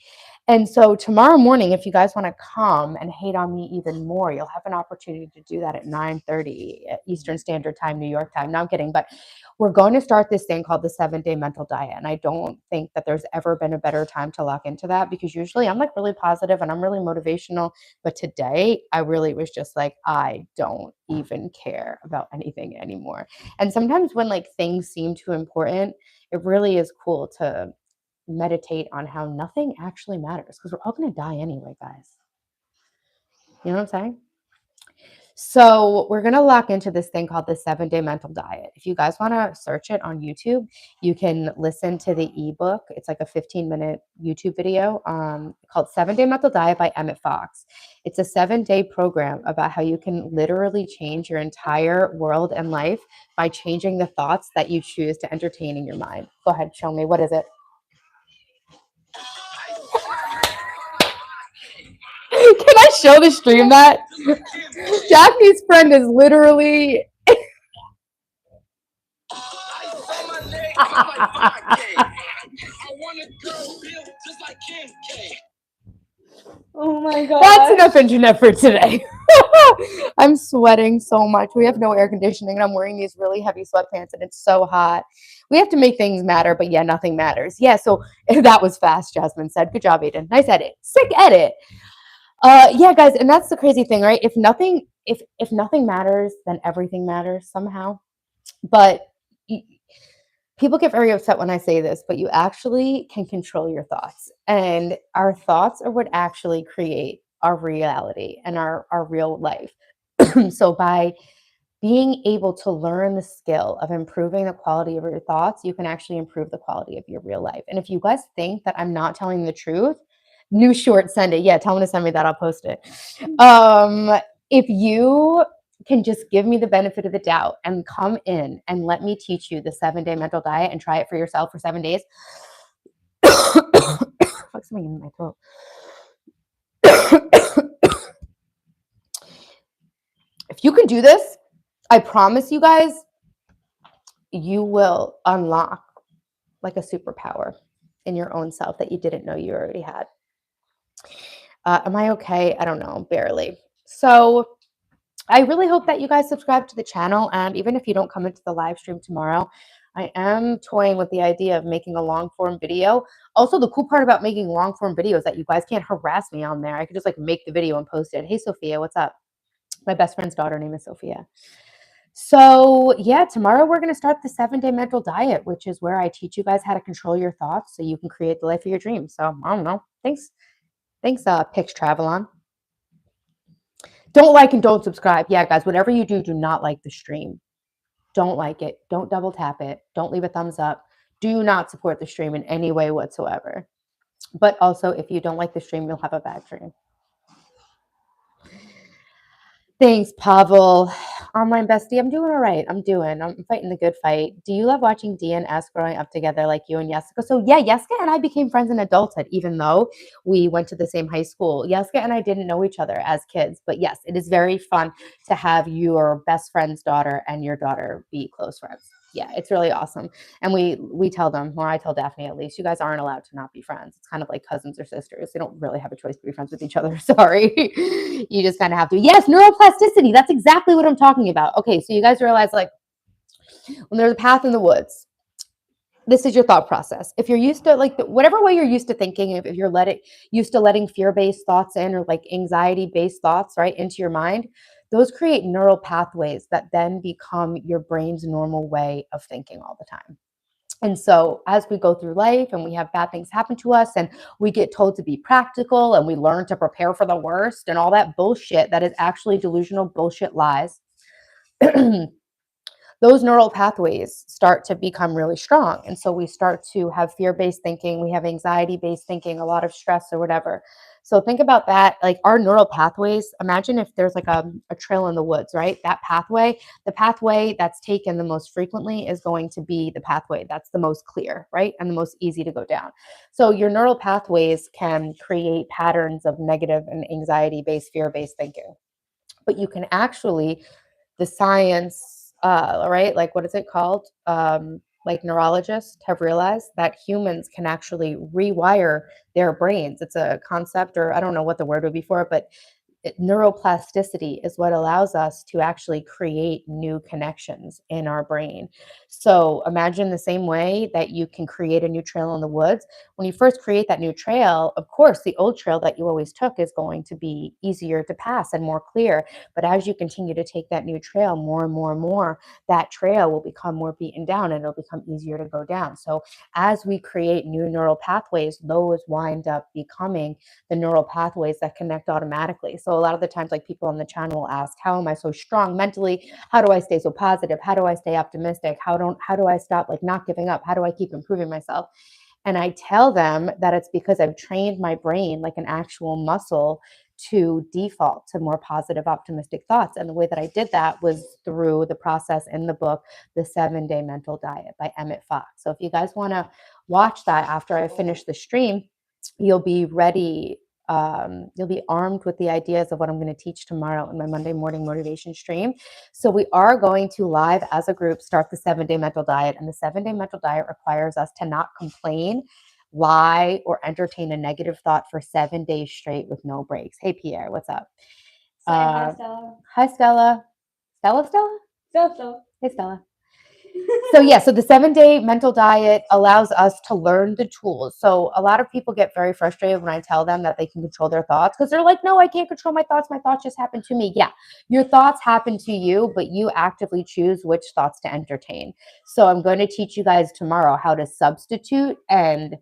And so tomorrow morning, if you guys want to come and hate on me even more, you'll have an opportunity to do that at 9:30 Eastern Standard Time, New York time. No, I'm kidding, but we're going to start this thing called the 7-day mental diet. And I don't think that there's ever been a better time to lock into that, because usually I'm like really positive and I'm really motivational. But today I really was just like, I don't even care about anything anymore. And sometimes when like things seem too important, it really is cool to meditate on how nothing actually matters, because we're all going to die anyway, guys. You know what I'm saying? So we're going to lock into this thing called the 7-day mental diet. If you guys want to search it on YouTube, you can listen to the ebook. It's like a 15-minute YouTube video called 7-day mental diet by Emmett Fox. It's a 7-day program about how you can literally change your entire world and life by changing the thoughts that you choose to entertain in your mind. Go ahead, show me. What is it? Can I show the stream that? Daphne's friend is literally. Oh my god. That's enough internet for today. I'm sweating so much. We have no air conditioning, and I'm wearing these really heavy sweatpants, and it's so hot. We have to make things matter, but yeah, nothing matters. Yeah, so that was fast, Jasmine said. Good job, Aiden. Nice edit. Sick edit. Yeah, guys, and that's the crazy thing, right? If nothing matters, then everything matters somehow. But people get very upset when I say this, but you actually can control your thoughts. And our thoughts are what actually create our reality and our real life. So by being able to learn the skill of improving the quality of your thoughts, you can actually improve the quality of your real life. And if you guys think that I'm not telling the truth, new short, send it. Yeah, tell them to send me that. I'll post it. If you can just give me the benefit of the doubt and come in and let me teach you the 7-day mental diet and try it for yourself for 7 days. Fuck, something in my throat. If you can do this, I promise you guys, you will unlock like a superpower in your own self that you didn't know you already had. Am I okay? I don't know, barely. So I really hope that you guys subscribe to the channel. And even if you don't come into the live stream tomorrow, I am toying with the idea of making a long form video. Also, the cool part about making long form videos is that you guys can't harass me on there. I could just like make the video and post it. Hey, Sophia, what's up? My best friend's daughter name is Sophia. So, yeah, tomorrow we're going to start the 7-day mental diet, which is where I teach you guys how to control your thoughts so you can create the life of your dreams. So, I don't know. Thanks. Thanks, Pix Travelon. Don't like and don't subscribe. Yeah, guys, whatever you do, do not like the stream. Don't like it. Don't double tap it. Don't leave a thumbs up. Do not support the stream in any way whatsoever. But also, if you don't like the stream, you'll have a bad dream. Thanks, Pavel. Online bestie, I'm doing all right. I'm fighting the good fight. Do you love watching D and S growing up together like you and Jessica? So yeah, Jessica and I became friends in adulthood, even though we went to the same high school. Jessica and I didn't know each other as kids, but yes, it is very fun to have your best friend's daughter and your daughter be close friends. Yeah, it's really awesome. And we tell them, or I tell Daphne at least, you guys aren't allowed to not be friends. It's kind of like cousins or sisters. They don't really have a choice to be friends with each other. Sorry. You just kind of have to. Yes, neuroplasticity. That's exactly what I'm talking about. Okay, so you guys realize like when there's a path in the woods, this is your thought process. If you're used to like whatever way you're used to thinking, if you're used to letting fear-based thoughts in or like anxiety-based thoughts right into your mind, those create neural pathways that then become your brain's normal way of thinking all the time. And so, as we go through life and we have bad things happen to us, and we get told to be practical and we learn to prepare for the worst and all that bullshit that is actually delusional bullshit lies, those neural pathways start to become really strong. And so we start to have fear-based thinking, we have anxiety-based thinking, a lot of stress or whatever. So think about that, like our neural pathways. Imagine if there's like a trail in the woods, right? That pathway, the pathway that's taken the most frequently is going to be the pathway that's the most clear, right? And the most easy to go down. So your neural pathways can create patterns of negative and anxiety-based, fear-based thinking. But you can actually the science, right? Like, what is it called? Like neurologists have realized that humans can actually rewire their brains. It's a concept, or I don't know what the word would be for it, but neuroplasticity is what allows us to actually create new connections in our brain. So imagine the same way that you can create a new trail in the woods. When you first create that new trail, of course, the old trail that you always took is going to be easier to pass and more clear. But as you continue to take that new trail more and more and more, that trail will become more beaten down and it'll become easier to go down. So as we create new neural pathways, those wind up becoming the neural pathways that connect automatically. So a lot of the times, like people on the channel will ask, how am I so strong mentally? How do I stay so positive? How do I stay optimistic? How do I stop like not giving up? How do I keep improving myself? And I tell them that it's because I've trained my brain like an actual muscle to default to more positive, optimistic thoughts. And the way that I did that was through the process in the book, The 7-Day Mental Diet by Emmett Fox. So if you guys want to watch that after I finish the stream, you'll be ready. You'll be armed with the ideas of what I'm going to teach tomorrow in my Monday morning motivation stream. So we are going to live as a group start the 7-Day Mental Diet. And the 7-Day Mental Diet requires us to not complain, lie, or entertain a negative thought for 7 days straight with no breaks. Hey, Pierre, what's up? Hi, Stella. Hi, Stella. Stella? Stella. Hey, Stella. So yeah, so the 7-day mental diet allows us to learn the tools. So a lot of people get very frustrated when I tell them that they can control their thoughts because they're like, no, I can't control my thoughts. My thoughts just happen to me. Yeah, your thoughts happen to you, but you actively choose which thoughts to entertain. So I'm going to teach you guys tomorrow how to substitute and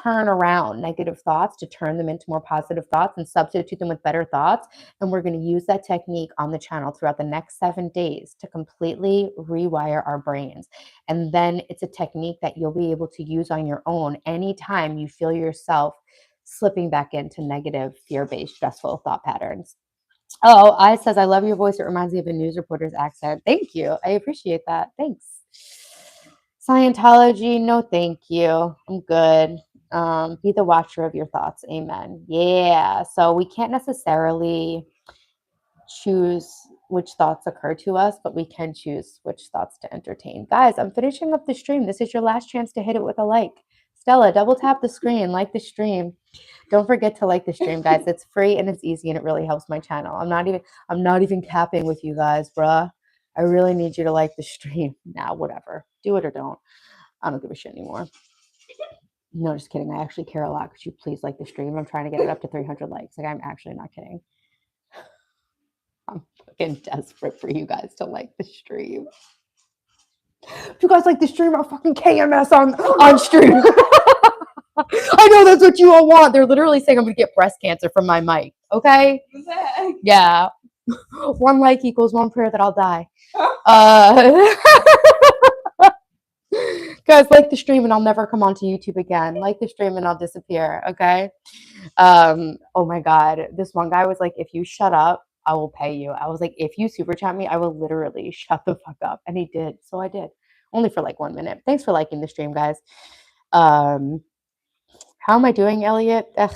turn around negative thoughts to turn them into more positive thoughts and substitute them with better thoughts. And we're going to use that technique on the channel throughout the next 7 days to completely rewire our brains. And then it's a technique that you'll be able to use on your own anytime you feel yourself slipping back into negative, fear-based, stressful thought patterns. Oh, I says, I love your voice. It reminds me of a news reporter's accent. Thank you. I appreciate that. Thanks. Scientology, no thank you. I'm good. Be the watcher of your thoughts. Amen. Yeah. So we can't necessarily choose which thoughts occur to us, but we can choose which thoughts to entertain. Guys, I'm finishing up the stream. This is your last chance to hit it with a like. Stella, double tap the screen, like the stream. Don't forget to like the stream, guys. It's free and it's easy and it really helps my channel. I'm not even capping with you guys, bruh. I really need you to like the stream. Nah, whatever. Do it or don't. I don't give a shit anymore. No, just kidding. I actually care a lot. Could you please like the stream? I'm trying to get it up to 300 likes. Like, I'm actually not kidding. I'm fucking desperate for you guys to like the stream. If you guys like the stream, I'll fucking KMS on stream. I know that's what you all want. They're literally saying I'm gonna get breast cancer from my mic. Okay? Yeah. 1 like equals 1 prayer that I'll die. Guys, like the stream and I'll never come onto YouTube again. Like the stream and I'll disappear. Okay? Oh my God. This one guy was like, if you shut up, I will pay you. I was like, if you super chat me, I will literally shut the fuck up. And he did. So I did. Only for like 1 minute. Thanks for liking the stream, guys. How am I doing, Elliot? Ugh,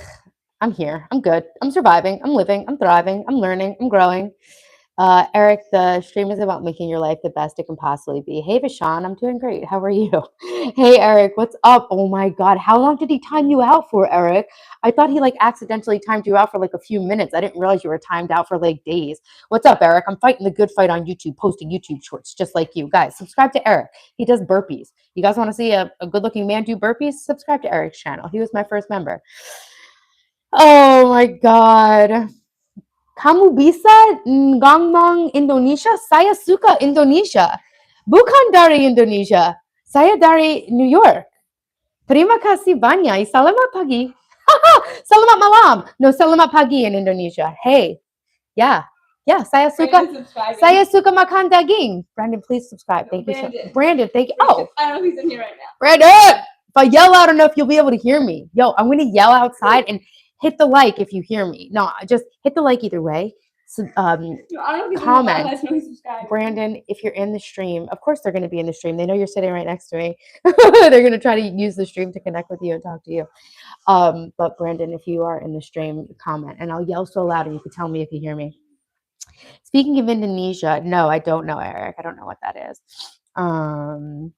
I'm here. I'm good. I'm surviving. I'm living. I'm thriving. I'm learning. I'm growing. Eric, the stream is about making your life the best it can possibly be. Hey, Vishon, I'm doing great. How are you? Hey, Eric, what's up? Oh my God, how long did he time you out for, Eric? I thought he like accidentally timed you out for like a few minutes. I didn't realize you were timed out for like days. What's up, Eric? I'm fighting the good fight on YouTube, posting YouTube shorts just like you. Guys, subscribe to Eric. He does burpees. You guys want to see a good-looking man do burpees? Subscribe to Eric's channel. He was my first member. Oh my God. Kamu bisa ngomong Indonesia? Saya suka Indonesia. Bukan dari Indonesia. Saya dari New York. Terima kasih banyak. Selamat pagi. Selamat malam. No, selamat pagi in Indonesia. Hey. Yeah. Yeah, saya suka makan daging. Brandon, please subscribe. Thank you so much. Brandon, thank you. Oh. I don't know if he's in here right now. Brandon! If I yell loud enough, you'll be able to hear me. Yo, I'm going to yell outside and hit the like if you hear me. No, just hit the like either way. So, No, I don't know if he's comment. in the subscribe. Brandon, if you're in the stream, of course they're going to be in the stream. They know you're sitting right next to me. They're going to try to use the stream to connect with you and talk to you. But Brandon, if you are in the stream, comment. And I'll yell so loud and you can tell me if you hear me. Speaking of Indonesia, no, I don't know, Eric. I don't know what that is. Am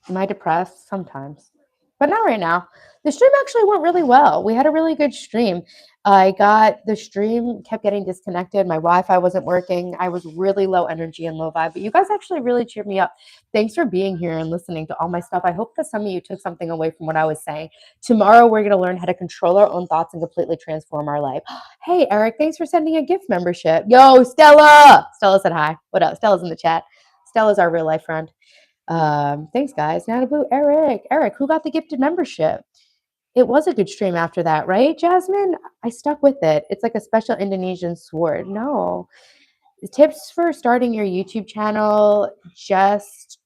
I depressed? Sometimes. But not right now. The stream actually went really well. We had a really good stream. The stream kept getting disconnected. My Wi-Fi wasn't working. I was really low energy and low vibe, but you guys actually really cheered me up. Thanks for being here and listening to all my stuff. I hope that some of you took something away from what I was saying. Tomorrow, we're going to learn how to control our own thoughts and completely transform our life. Hey, Eric, thanks for sending a gift membership. Yo, Stella! Stella said hi. What up? Stella's in the chat. Stella's our real life friend. Thanks, guys. Nana Blue, Eric, who got the gifted membership? It was a good stream after that, right, Jasmine? I stuck with it. It's like a special Indonesian sword. No. Tips for starting your YouTube channel, just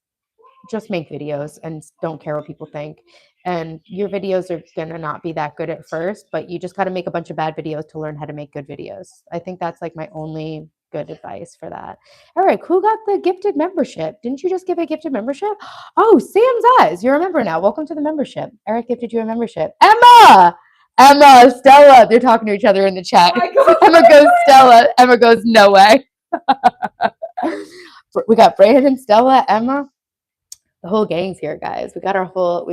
make videos and don't care what people think. And your videos are going to not be that good at first, but you just got to make a bunch of bad videos to learn how to make good videos. I think that's like my only good advice for that. Eric, who got the gifted membership? Didn't you just give a gifted membership? Oh, Sam's Eyes. You remember now. Welcome to the membership. Eric gifted you a membership. Emma, Stella. They're talking to each other in the chat. Emma goes, Stella. Emma goes, no way. We got Brandon, Stella, Emma. The whole gang's here, guys. We got our whole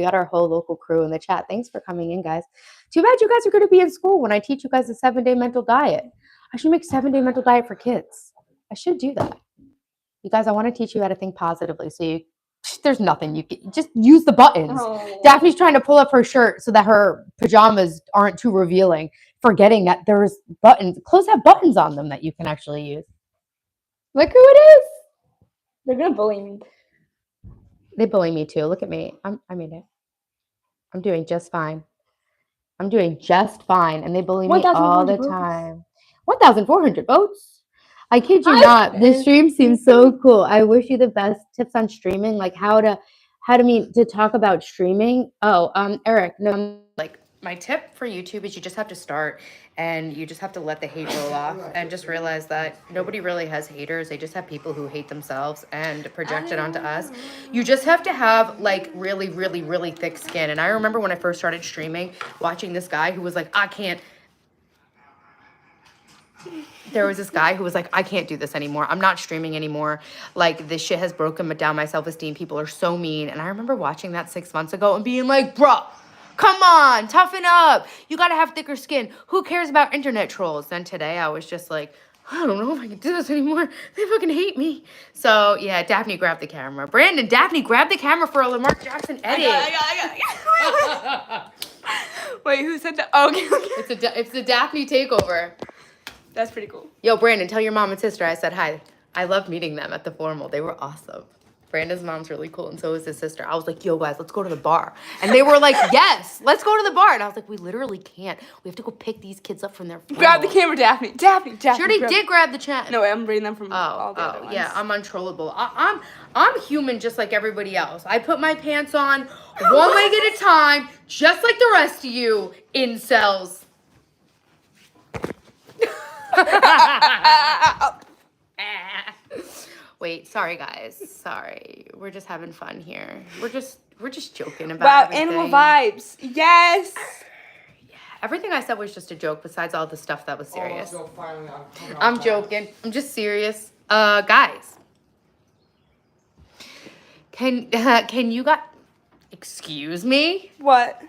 local crew in the chat. Thanks for coming in, guys. Too bad you guys are going to be in school when I teach you guys a 7-day mental diet. I should make 7-day mental diet for kids. I should do that. You guys, I want to teach you how to think positively. So there's nothing you can just use the buttons. Oh. Daphne's trying to pull up her shirt so that her pajamas aren't too revealing, forgetting that there's buttons. Clothes have buttons on them that you can actually use. Look who it is. They're gonna bully me. They bully me too. Look at me. I made it. I'm doing just fine. And they bully me all the time. 1,400 votes. I kid you not. This stream seems so cool. I wish you the best tips on streaming, like how to talk about streaming. Oh, Eric, no, like my tip for YouTube is you just have to start and you just have to let the hate roll off and just realize that nobody really has haters. They just have people who hate themselves and project it onto us. You just have to have like really, really, really thick skin. And I remember when I first started streaming, watching this guy who was like, there was this guy who was like, I can't do this anymore. I'm not streaming anymore. Like, this shit has broken down my self-esteem. People are so mean. And I remember watching that 6 months ago and being like, bro, come on, toughen up. You got to have thicker skin. Who cares about internet trolls? Then today I was just like, I don't know if I can do this anymore. They fucking hate me. So, yeah, Daphne grabbed the camera. Brandon, Daphne, grab the camera for a Lamar Jackson edit. I got. Wait, who said that? Oh, okay. It's a Daphne takeover. That's pretty cool. Yo, Brandon, tell your mom and sister I said hi. I love meeting them at the formal. They were awesome. Brandon's mom's really cool, and so is his sister. I was like, yo, guys, let's go to the bar. And they were like, yes, let's go to the bar. And I was like, we literally can't. We have to go pick these kids up from their formal. Grab the camera, Daphne. Daphne. She already did grab the chat. No, I'm reading them from all the other ones. Yeah, I'm untrollable. I'm human just like everybody else. I put my pants on one leg at a time, just like the rest of you incels. Wait, sorry guys. Sorry. We're just having fun here. We're just joking about everything. Animal vibes. Yes. Yeah, everything I said was just a joke besides all the stuff that was serious. Oh, let's go, finally. I'm joking. I'm just serious. Guys. Can you guys excuse me? What?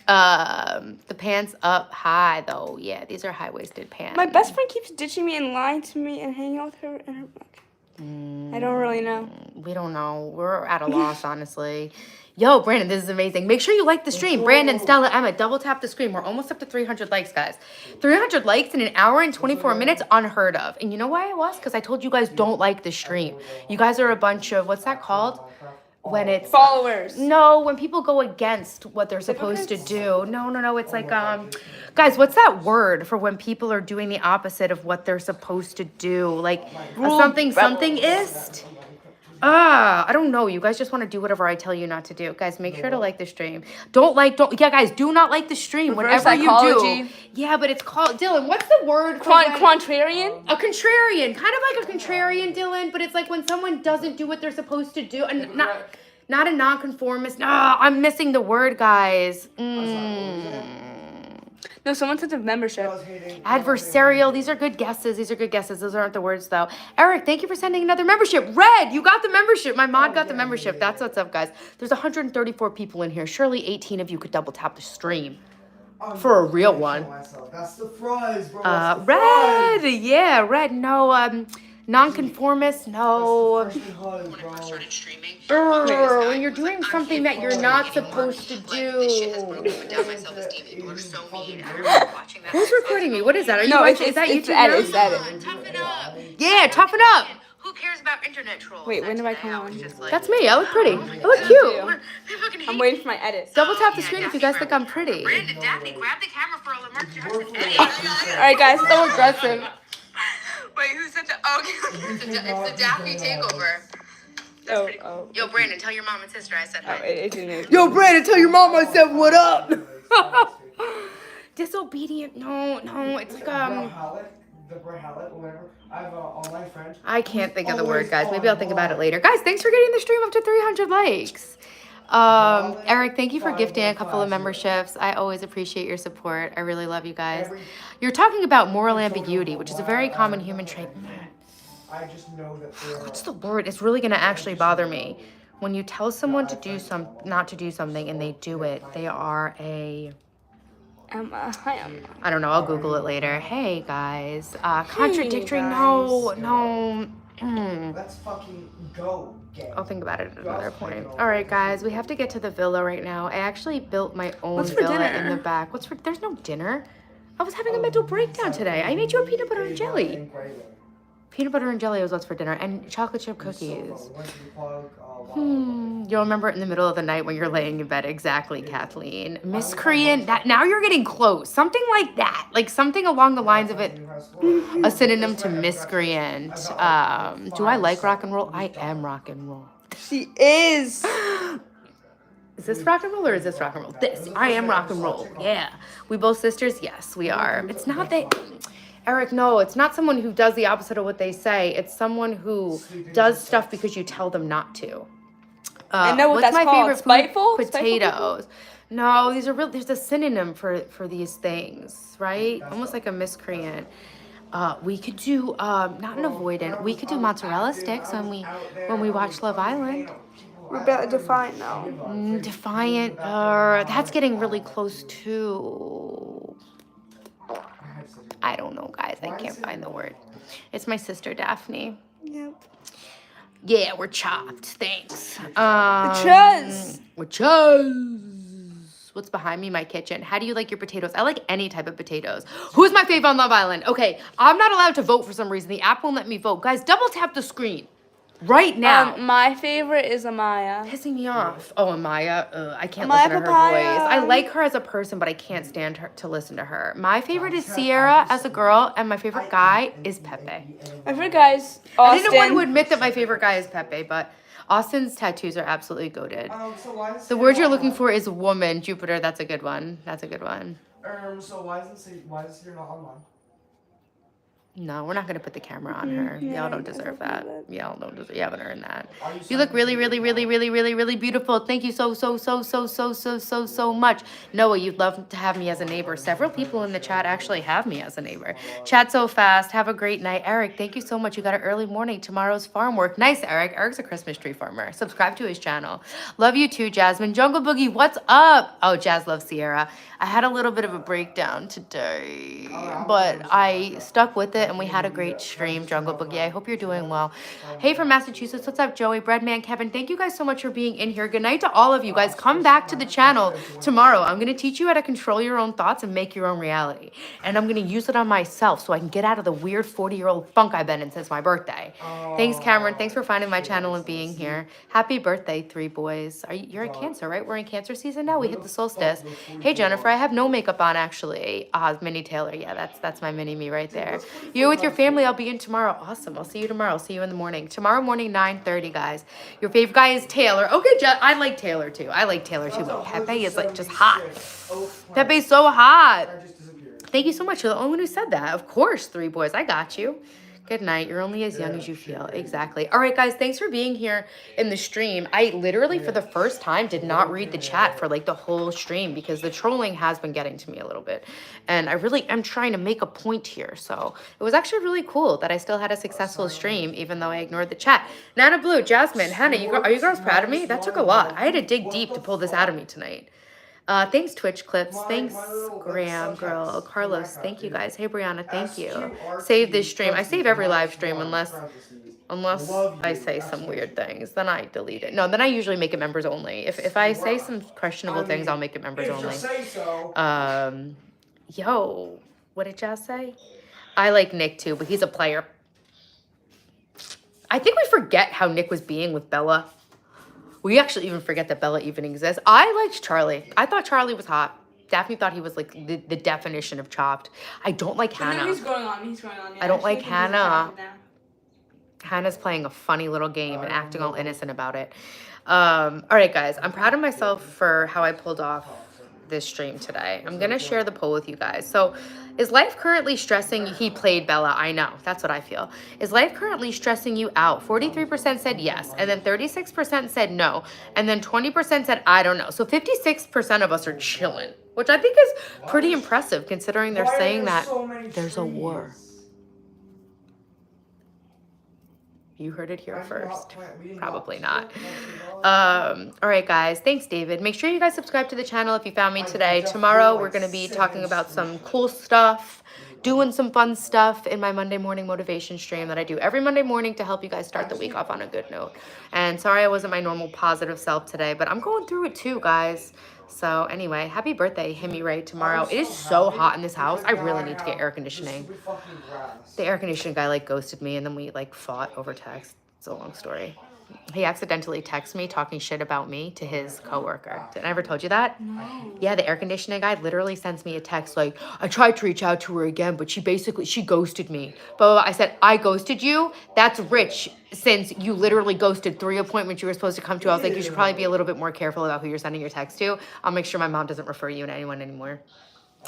The pants up high though. Yeah, these are high-waisted pants. My best friend keeps ditching me and lying to me and hanging out with her and her. I don't really know. We don't know. We're at a loss, honestly. Yo, Brandon, this is amazing. Make sure you like the stream. Brandon, Stella, Emma, double tap the screen. We're almost up to 300 likes, guys. 300 likes in an hour and 24 minutes, unheard of. And you know why it was? Because I told you guys don't like the stream. You guys are a bunch of, what's that called? When it's Followers. No, when people go against what they're supposed to do. No. It's like, guys, what's that word for when people are doing the opposite of what they're supposed to do? Like somethingist? I don't know. You guys just want to do whatever I tell you not to do. Guys, make sure to like the stream. Yeah, guys, do not like the stream Reverse whenever you psychology. do. Yeah, but it's called, Dylan, what's the word? Contrarian? A contrarian. Kind of like a contrarian, Dylan, but it's like when someone doesn't do what they're supposed to do. And not a nonconformist. No, I'm missing the word, guys. No, someone said the membership. Adversarial. These are good guesses. Those aren't the words, though. Eric, thank you for sending another membership. Red, you got the membership. My mod got the membership. That's what's up, guys. There's 134 people in here. Surely 18 of you could double tap the stream. For a real one. That's the fries, bro. Red. Yeah, red. No, nonconformist. No. When you're doing something that you're not supposed to do. Who's recording me? What is that? Are you watching? Is that YouTube? It's edit. Toughen up. Yeah, toughen up. Who cares about internet trolls? Wait, when do I come on? That's me. I look pretty. I look cute. I'm waiting for my edit. Double tap the screen if you guys think I'm pretty. Brandon, Daphne, grab the camera for a Lamar Jackson edit. Alright, guys, so aggressive. Wait, who said that? Oh, it's the Daphne takeover. Oh. Yo, Brandon, tell your mom and sister I said hi. It didn't. Yo, Brandon, tell your mom I said what up. Disobedient. No. It's like The Brahalik, whatever. I have an online friend. I can't think of the word, guys. Maybe I'll think about it later. Guys, thanks for getting the stream up to 300 likes. Eric, thank you for gifting a couple of memberships. I always appreciate your support. I really love you guys. You're talking about moral ambiguity, which is a very common human trait. I just know that What's the word? It's really going to actually bother me. When you tell someone to do not to do something and they do it, they are a... I don't know. I'll Google it later. Hey, guys. Contradictory. No. Let's fucking go. I'll think about it at another point. All right, guys. We have to get to the villa right now. I actually built my own villa in the back. There's no dinner. I was having a mental breakdown today. I made you a peanut butter and jelly. Peanut butter and jelly was what's for dinner, and chocolate chip cookies. You'll remember it in the middle of the night when you're laying in bed. Exactly, Kathleen. Miscreant. That now you're getting close. Something like that. Like something along the lines of it. A synonym to miscreant. Do I like rock and roll? I am rock and roll. She is. Is this rock and roll or is this rock and roll? This. I am rock and roll. Yeah. We both sisters? Yes, we are. It's not that... Eric, no, it's not someone who does the opposite of what they say. It's someone who does stuff because you tell them not to. I know what what's that's my called. favorite Spiteful? food? Potatoes. No, these are real. There's a synonym for these things, right? Almost like a miscreant. We could do not an avoidant. We could do mozzarella sticks when we watch Love Island. We're about defiant now. Defiant. That's getting really close to. I don't know, guys. I can't find the word. It's my sister, Daphne. Yep. Yeah, we're chopped. Thanks. Chuz. We're chuz. What's behind me? My kitchen. How do you like your potatoes? I like any type of potatoes. Who's my fave on Love Island? Okay, I'm not allowed to vote for some reason. The app won't let me vote. Guys, double tap the screen right now. My favorite is Amaya. Pissing me off. Oh, Amaya. I can't Amaya listen to her Papaya. voice. I like her as a person, but I can't stand her to listen to her. My favorite is Sierra as a girl, and my favorite guy is Pepe. My favorite guy is Austin. I didn't want to admit that my favorite guy is Pepe, but Austin's tattoos are absolutely goated. The word you're looking for is woman. Jupiter, that's a good one. That's a good one. So why is it not online? No, we're not going to put the camera on her. Yeah, Y'all don't I deserve don't that. believe it. Y'all don't deserve. You haven't earned that. You look really, really, really, really, really, really beautiful. Thank you so much. Noah, you'd love to have me as a neighbor. Several people in the chat actually have me as a neighbor. Chat so fast. Have a great night. Eric, thank you so much. You got an early morning. Tomorrow's farm work. Nice, Eric. Eric's a Christmas tree farmer. Subscribe to his channel. Love you too, Jasmine. Jungle Boogie, what's up? Oh, Jazz loves Sierra. I had a little bit of a breakdown today, but I stuck with it and we had a great stream, Jungle Boogie. I hope you're doing well. Hey from Massachusetts, what's up, Joey, Breadman, Kevin? Thank you guys so much for being in here. Good night to all of you guys. Come back to the channel tomorrow. I'm going to teach you how to control your own thoughts and make your own reality. And I'm going to use it on myself so I can get out of the weird 40-year-old funk I've been in since my birthday. Thanks, Cameron. Thanks for finding my channel and being here. Happy birthday, 3 boys. You're in Cancer, right? We're in Cancer season now. We hit the solstice. Hey, Jennifer, I have no makeup on, actually. Minnie Taylor. Yeah, that's my mini me right there. You're with your family. I'll be in tomorrow. Awesome. I'll see you tomorrow. See you in the morning. Tomorrow morning, 9:30, guys. Your favorite guy is Taylor. Okay, I like Taylor too. But Pepe is like just hot. Pepe's so hot. Thank you so much. You're the only one who said that. Of course, 3 boys. I got you. Good night. You're only as young as you feel. Exactly. All right, guys. Thanks for being here in the stream. I literally, for the first time, did not read the chat for like the whole stream because the trolling has been getting to me a little bit. And I really am trying to make a point here. So it was actually really cool that I still had a successful stream, even though I ignored the chat. Nana Blue, Jasmine, Hannah, are you girls proud of me? That took a lot. I had to dig deep to pull this out of me tonight. Thanks, Twitch Clips. Thanks, Graham Girl. Carlos, thank you guys. Hey, Brianna, thank you. Save this stream. I save every live stream unless I say some weird things. Then I delete it. No, then I usually make it members only. If I say some questionable things, I'll make it members only. Yo, what did Jazz say? I like Nick too, but he's a player. I think we forget how Nick was being with Bella. We actually even forget that Bella even exists. I liked Charlie. I thought Charlie was hot. Daphne thought he was like the definition of chopped. I don't like Hannah. He's going on. Yeah, I don't like Hannah. Hannah's playing a funny little game and acting all innocent about it. All right, guys. I'm proud of myself for how I pulled off this stream today. I'm going to share the poll with you guys. So, is life currently stressing you? He played Bella. I know. That's what I feel. Is life currently stressing you out? 43% said yes. And then 36% said no. And then 20% said, I don't know. So 56% of us are chilling, which I think is pretty impressive considering they're saying that there's a war. You heard it here first. Probably not. All right, guys. Thanks, David. Make sure you guys subscribe to the channel if you found me today. Tomorrow, we're going to be talking about some cool stuff, doing some fun stuff in my Monday morning motivation stream that I do every Monday morning to help you guys start the week off on a good note. And sorry I wasn't my normal positive self today, but I'm going through it too, guys. So anyway, happy birthday, Himmy Ray, tomorrow. It is so hot in this house. I really need to get air conditioning. The air conditioning guy like ghosted me and then we like fought over text. It's a long story. He accidentally texted me talking shit about me to his coworker. Did I ever told you that? No. Yeah, the air conditioning guy literally sends me a text like, I tried to reach out to her again, but she ghosted me. But I said, I ghosted you? That's rich since you literally ghosted 3 appointments you were supposed to come to. I was like, you should probably be a little bit more careful about who you're sending your text to. I'll make sure my mom doesn't refer you to anyone anymore.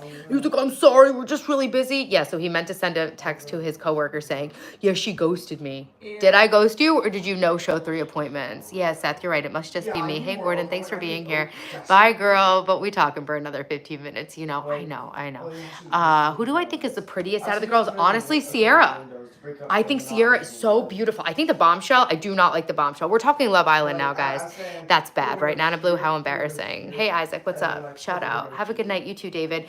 He was like, I'm sorry, we're just really busy. Yeah, so he meant to send a text to his coworker saying, yeah, she ghosted me. Yeah. Did I ghost you or did you no-show 3 appointments? Yeah, Seth, you're right. It must just be me. Hey, Gordon, thanks for being here. Bye, girl. But we talking for another 15 minutes. You know, I know. Who do I think is the prettiest out of the girls? Honestly, Sierra. I think Sierra is so beautiful. I think the bombshell, I do not like the bombshell. We're talking Love Island now, guys. That's bad, right? Nana Blue, how embarrassing. Hey, Isaac, what's up? Shout out. Have a good night. You too, David.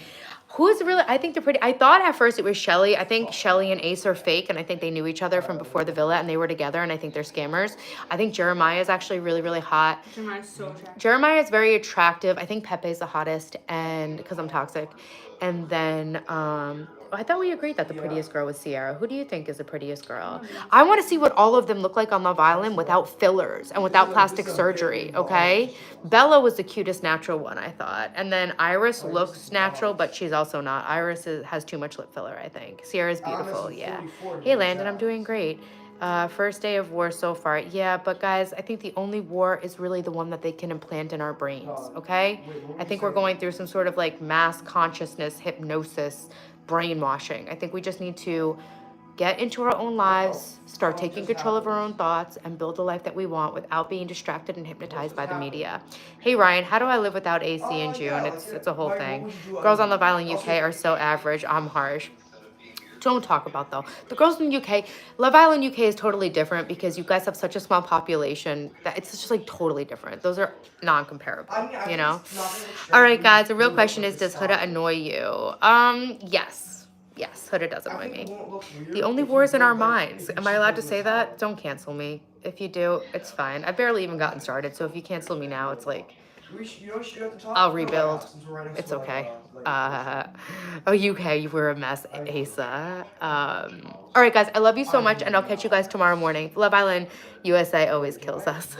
Who's really, I think they're pretty, I thought at first it was Shelly. I think Shelly and Ace are fake, and I think they knew each other from before the villa, and they were together, and I think they're scammers. I think Jeremiah is actually really, really hot. Jeremiah's so attractive. Jeremiah is very attractive. I think Pepe's the hottest, and because I'm toxic. And then I thought we agreed that the prettiest girl was Sierra. Who do you think is the prettiest girl? I want to see what all of them look like on Love Island without fillers and without plastic surgery, okay? Bella was the cutest natural one, I thought. And then Iris looks natural, but she's also not. Iris has too much lip filler, I think. Sierra's beautiful, yeah. Hey, Landon, I'm doing great. First day of war so far. Yeah, but guys, I think the only war is really the one that they can implant in our brains, okay? I think we're going through some sort of like mass consciousness, hypnosis, brainwashing. I think we just need to get into our own lives, start taking control of our own thoughts, and build the life that we want without being distracted and hypnotized by the media. Hey Ryan, how do I live without AC in June? It's a whole thing. Girls on Love Island UK are so average. I'm harsh. Don't talk about though. The girls in the UK, Love Island UK is totally different because you guys have such a small population that it's just like totally different. Those are non-comparable, you know? All right, guys, the real question is, does Huda annoy you? Yes. Yes, Huda does annoy me. The only war is in our minds. Am I allowed to say that? Don't cancel me. If you do, it's fine. I've barely even gotten started, so if you cancel me now, it's like, I'll rebuild. It's okay. Oh, UK, you were a mess, Asa. All right, guys, I love you so much, and I'll catch you guys tomorrow morning. Love Island USA always kills us.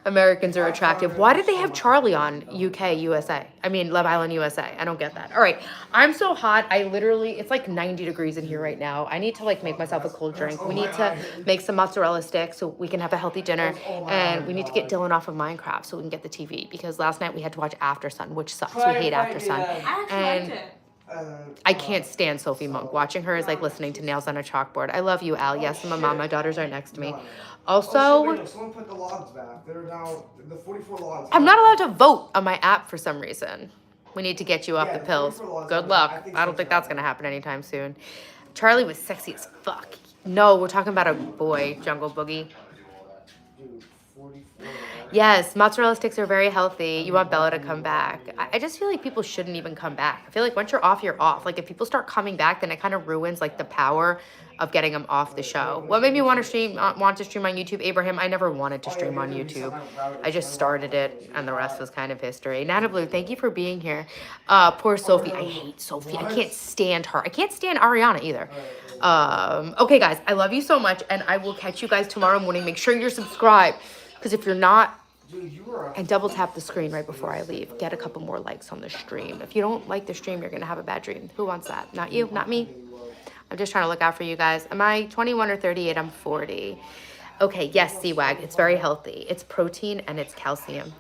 Americans are attractive. Why did they have Charlie on UK USA? I mean, Love Island USA. I don't get that. All right, I'm so hot. I literally, it's like 90 degrees in here right now. I need to like make myself a cold drink. We need to make some mozzarella sticks so we can have a healthy dinner. And we need to get Dylan off of Minecraft so we can get the TV, because last night we had to watch After Sun, which sucks. We hate After Sun. And I can't stand Sophie Monk. Watching her is like listening to nails on a chalkboard. I love you, Al. Yes, I'm a mom. My daughters are next to me. Also, someone put the logs back. They're now the 44 logs. I'm not allowed to vote on my app for some reason. We need to get you off the pills. Good luck. I don't think that's going to happen anytime soon. Charlie was sexy as fuck. No, we're talking about a boy, Jungle Boogie. Yes, mozzarella sticks are very healthy. You want Bella to come back. I just feel like people shouldn't even come back. I feel like once you're off, you're off. Like if people start coming back, then it kind of ruins like the power of getting them off the show. What made me want to stream on YouTube, Abraham? I never wanted to stream on YouTube. I just started it, and the rest was kind of history. Nana Blue, thank you for being here. Poor Sophie. I hate Sophie. I can't stand her. I can't stand Ariana either. Okay, guys, I love you so much, and I will catch you guys tomorrow morning. Make sure you're subscribed, because if you're not, and double tap the screen right before I leave. Get a couple more likes on the stream. If you don't like the stream, you're going to have a bad dream. Who wants that? Not you, not me. I'm just trying to look out for you guys. Am I 21 or 38? I'm 40. Okay, yes, C-Wag. It's very healthy. It's protein and it's calcium.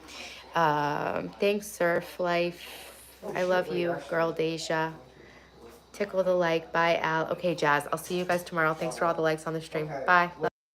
Thanks, Surf Life. I love you, girl Deja. Tickle the like. Bye, Al. Okay, Jazz. I'll see you guys tomorrow. Thanks for all the likes on the stream. Bye.